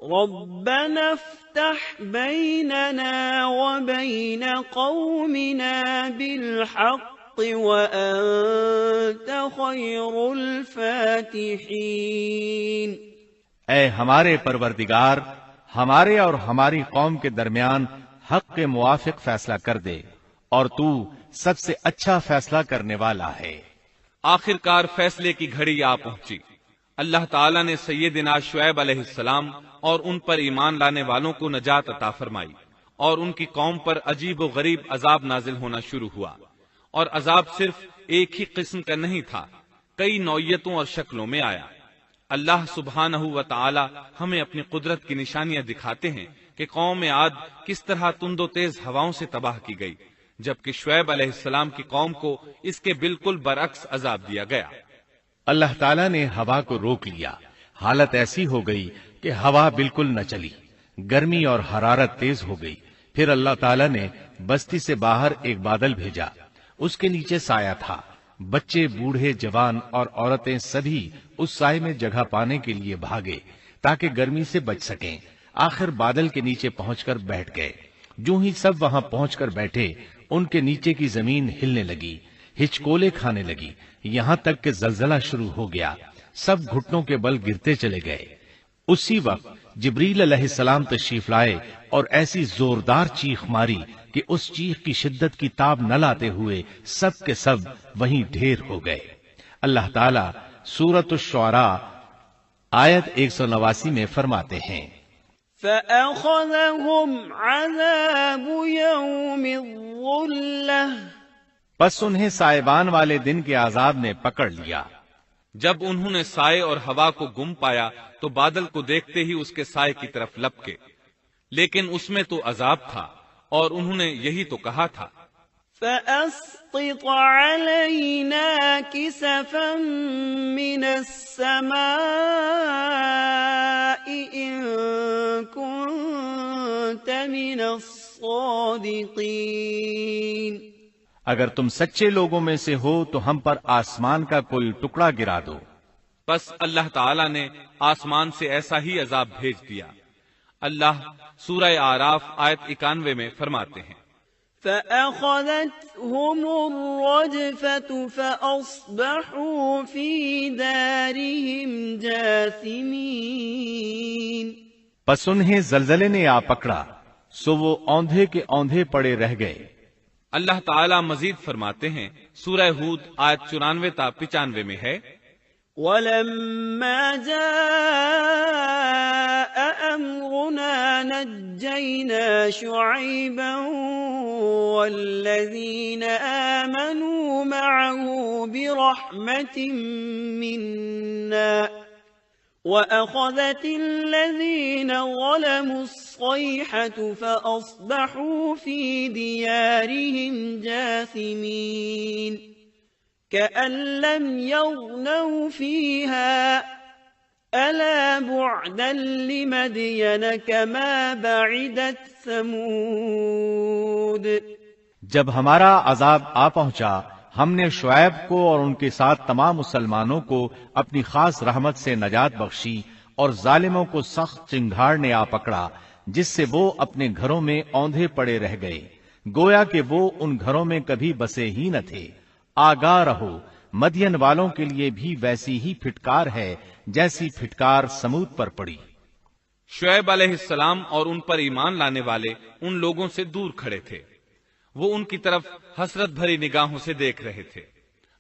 ربنا افتح بيننا وبين قومنا بالحق وأنت خير الفاتحين۔ اے ہمارے پروردگار، ہمارے اور ہماری قوم کے درمیان حق کے موافق فیصلہ کر دے، اور تو سب سے اچھا فیصلہ کرنے والا ہے۔ آخر کار فیصلے کی گھڑی آ پہنچی۔ اللہ تعالیٰ نے سیدنا شعیب علیہ السلام اور ان پر ایمان لانے والوں کو نجات عطا فرمائی، اور ان کی قوم پر عجیب و غریب عذاب نازل ہونا شروع ہوا، اور عذاب صرف ایک ہی قسم کا نہیں تھا، کئی نوعیتوں اور شکلوں میں آیا۔ اللہ سبحانہ و تعالی ہمیں اپنی قدرت کی نشانیاں دکھاتے ہیں کہ قوم عاد کس طرح تند و تیز ہواؤں سے تباہ کی گئی، جبکہ شعیب علیہ السلام کی قوم کو اس کے بالکل برعکس عذاب دیا گیا۔ اللہ تعالیٰ نے ہوا کو روک لیا، حالت ایسی ہو گئی کہ ہوا بالکل نہ چلی، گرمی اور حرارت تیز ہو گئی۔ پھر اللہ تعالیٰ نے بستی سے باہر ایک بادل بھیجا، اس کے نیچے سایہ تھا، بچے، بوڑھے، جوان اور عورتیں سبھی اس سائے میں جگہ پانے کے لیے بھاگے تاکہ گرمی سے بچ سکیں۔ آخر بادل کے نیچے پہنچ کر بیٹھ گئے۔ جو ہی سب وہاں پہنچ کر بیٹھے، ان کے نیچے کی زمین ہلنے لگی، ہچکولے کھانے لگی، یہاں تک کہ زلزلہ شروع ہو گیا، سب گھٹنوں کے بل گرتے چلے گئے۔ اسی وقت جبریل علیہ السلام تشریف لائے اور ایسی زوردار چیخ ماری کہ اس چیخ کی شدت کی تاب نہ لاتے ہوئے سب کے سب وہیں ڈھیر ہو گئے۔ اللہ تعالیٰ سورۃ الشعراء آیت 189 میں فرماتے ہیں، فَأَخَذَهُمْ عَذَابُ يَوْمِ الظُّلَّةِ، پس انہیں سائبان والے دن کے عذاب نے پکڑ لیا۔ جب انہوں نے سائے اور ہوا کو گم پایا تو بادل کو دیکھتے ہی اس کے سائے کی طرف لپکے، لیکن اس میں تو عذاب تھا، اور انہوں نے یہی تو کہا تھا، فَأَسْقِطْ عَلَيْنَا كِسَفًا مِّنَ السَّمَاءِ إِن كُنتَ مِنَ الصَّادِقِينَ۔ اگر تم سچے لوگوں میں سے ہو تو ہم پر آسمان کا کوئی ٹکڑا گرا دو۔ بس اللہ تعالیٰ نے آسمان سے ایسا ہی عذاب بھیج دیا۔ اللہ سورہ آراف آیت 91 میں فرماتے ہیں، فَأَخَذَتْهُمُ الرَّجْفَةُ فَأَصْبَحُوا فِي دَارِهِمْ جَاثِمِينَ۔ پس انہیں زلزلے نے آ پکڑا، سو وہ اوندھے کے اوندھے پڑے رہ گئے۔ اللہ تعالیٰ مزید فرماتے ہیں، سورہ ہود آیت 94 تا 95 میں ہے، وَلَمَّا جَاءَ أَمْرُنَا نَجَّيْنَا شُعَيْبًا وَالَّذِينَ آمَنُوا مَعَهُ بِرَحْمَةٍ مِّنَّا وَأَخَذَتِ الَّذِينَ ظَلَمُوا الصَّيْحَةُ فَأَصْبَحُوا فِي دِيَارِهِمْ جَاثِمِينَ كَأَن لَّمْ يَغْنَوْا فِيهَا أَلَا بُعْدًا لِّمَدْيَنَ كَمَا بَعِدَتْ ثَمُودُ۔ جب ہمارا عذاب آ پہنچا، ہم نے شعیب کو اور ان کے ساتھ تمام مسلمانوں کو اپنی خاص رحمت سے نجات بخشی، اور ظالموں کو سخت چنگھاڑ نے آ پکڑا جس سے وہ اپنے گھروں میں اوندھے پڑے رہ گئے، گویا کہ وہ ان گھروں میں کبھی بسے ہی نہ تھے۔ آگاہ رہو، مدین والوں کے لیے بھی ویسی ہی پھٹکار ہے جیسی پھٹکار سمود پر پڑی۔ شعیب علیہ السلام اور ان پر ایمان لانے والے ان لوگوں سے دور کھڑے تھے، وہ ان کی طرف حسرت بھری نگاہوں سے دیکھ رہے تھے۔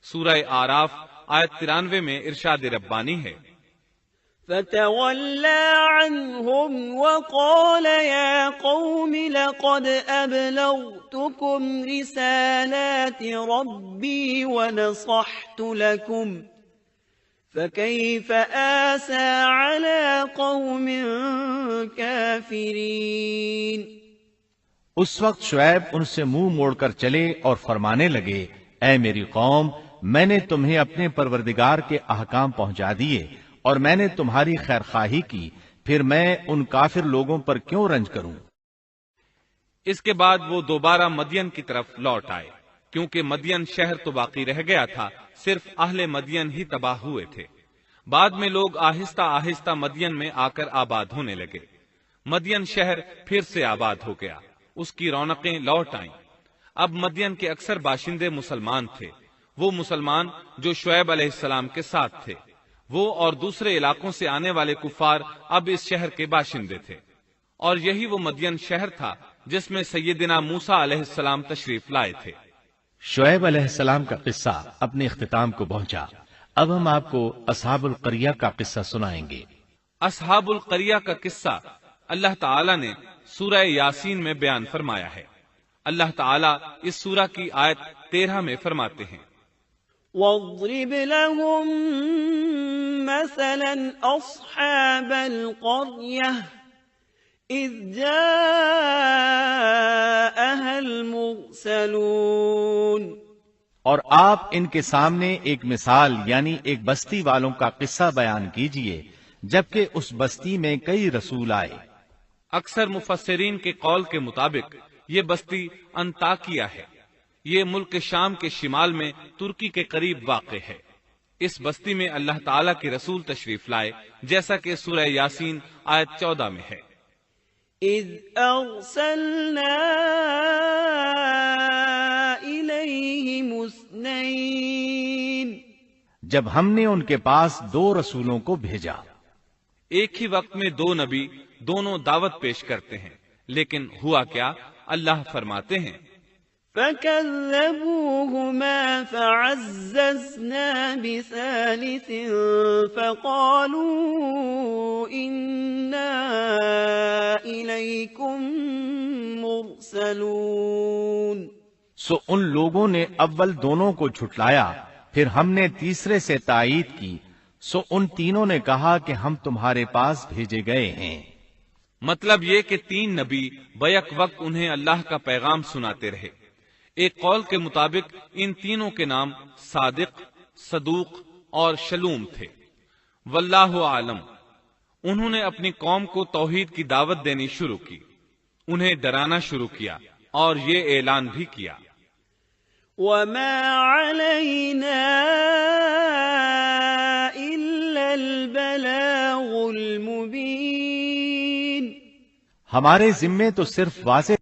سورہ آراف آیت 93 میں ارشاد ربانی ہے، فَتَوَلَّى عَنْهُمْ وَقَالَ يَا قَوْمِ لَقَدْ أَبْلَغْتُكُمْ رِسَالَاتِ رَبِّي وَنَصَحْتُ لَكُمْ فَكَيْفَ آسَى عَلَى قَوْمٍ كَافِرِينَ۔ اس وقت شعیب ان سے منہ موڑ کر چلے اور فرمانے لگے، اے میری قوم، میں نے تمہیں اپنے پروردگار کے احکام پہنچا دیے اور میں نے تمہاری خیر خواہی کی، پھر میں ان کافر لوگوں پر کیوں رنج کروں؟ اس کے بعد وہ دوبارہ مدین کی طرف لوٹ آئے، کیونکہ مدین شہر تو باقی رہ گیا تھا، صرف اہل مدین ہی تباہ ہوئے تھے۔ بعد میں لوگ آہستہ آہستہ مدین میں آ کر آباد ہونے لگے۔ مدین شہر پھر سے آباد ہو گیا، اس کی رونقیں لوٹ آئیں۔ اب مدین کے اکثر باشندے مسلمان تھے، وہ مسلمان جو شعیب علیہ السلام کے ساتھ تھے۔ وہ اور دوسرے علاقوں سے آنے والے کفار اب اس شہر کے باشندے تھے، اور یہی وہ مدین شہر تھا جس میں سیدنا موسیٰ علیہ السلام تشریف لائے تھے۔ شعیب علیہ السلام کا قصہ اپنے اختتام کو پہنچا۔ اب ہم آپ کو اصحاب القریہ کا قصہ سنائیں گے۔ اصحاب القریہ کا قصہ اللہ تعالی نے سورہ یاسین میں بیان فرمایا ہے۔ اللہ تعالی اس سورہ کی آیت 13 میں فرماتے ہیں، واضرب لهم مثلا أصحاب القرية إذ جاءها المرسلون، اور آپ ان کے سامنے ایک مثال یعنی ایک بستی والوں کا قصہ بیان کیجئے جبکہ اس بستی میں کئی رسول آئے۔ اکثر مفسرین کے قول کے مطابق یہ بستی انطاکیہ ہے۔ یہ ملک شام کے شمال میں ترکی کے قریب واقع ہے۔ اس بستی میں اللہ تعالیٰ کے رسول تشریف لائے، جیسا کہ سورہ یاسین آیت 14 میں ہے۔ إذ أرسلنا إليهم اثنين، جب ہم نے ان کے پاس 2 رسولوں کو بھیجا۔ ایک ہی وقت میں 2 نبی دونوں دعوت پیش کرتے ہیں، لیکن ہوا کیا؟ اللہ فرماتے ہیں، فكذبوهما فعززنا بثالث فقالوا إنا إليكم مرسلون۔ سو ان لوگوں نے اول دونوں کو جھٹلایا، پھر ہم نے تیسرے سے تائید کی، سو ان تینوں نے کہا کہ ہم تمہارے پاس بھیجے گئے ہیں۔ مطلب یہ کہ 3 نبی بیک وقت انہیں اللہ کا پیغام سناتے رہے۔ ایک قول کے مطابق ان تینوں کے نام صادق، صدوق اور شلوم تھے۔ واللہ عالم۔ انہوں نے اپنی قوم کو توحید کی دعوت دینی شروع کی، انہیں ڈرانا شروع کیا اور یہ اعلان بھی کیا، وما علينا إلا البلاغ المبين۔ ہمارے ذمے تو صرف واضح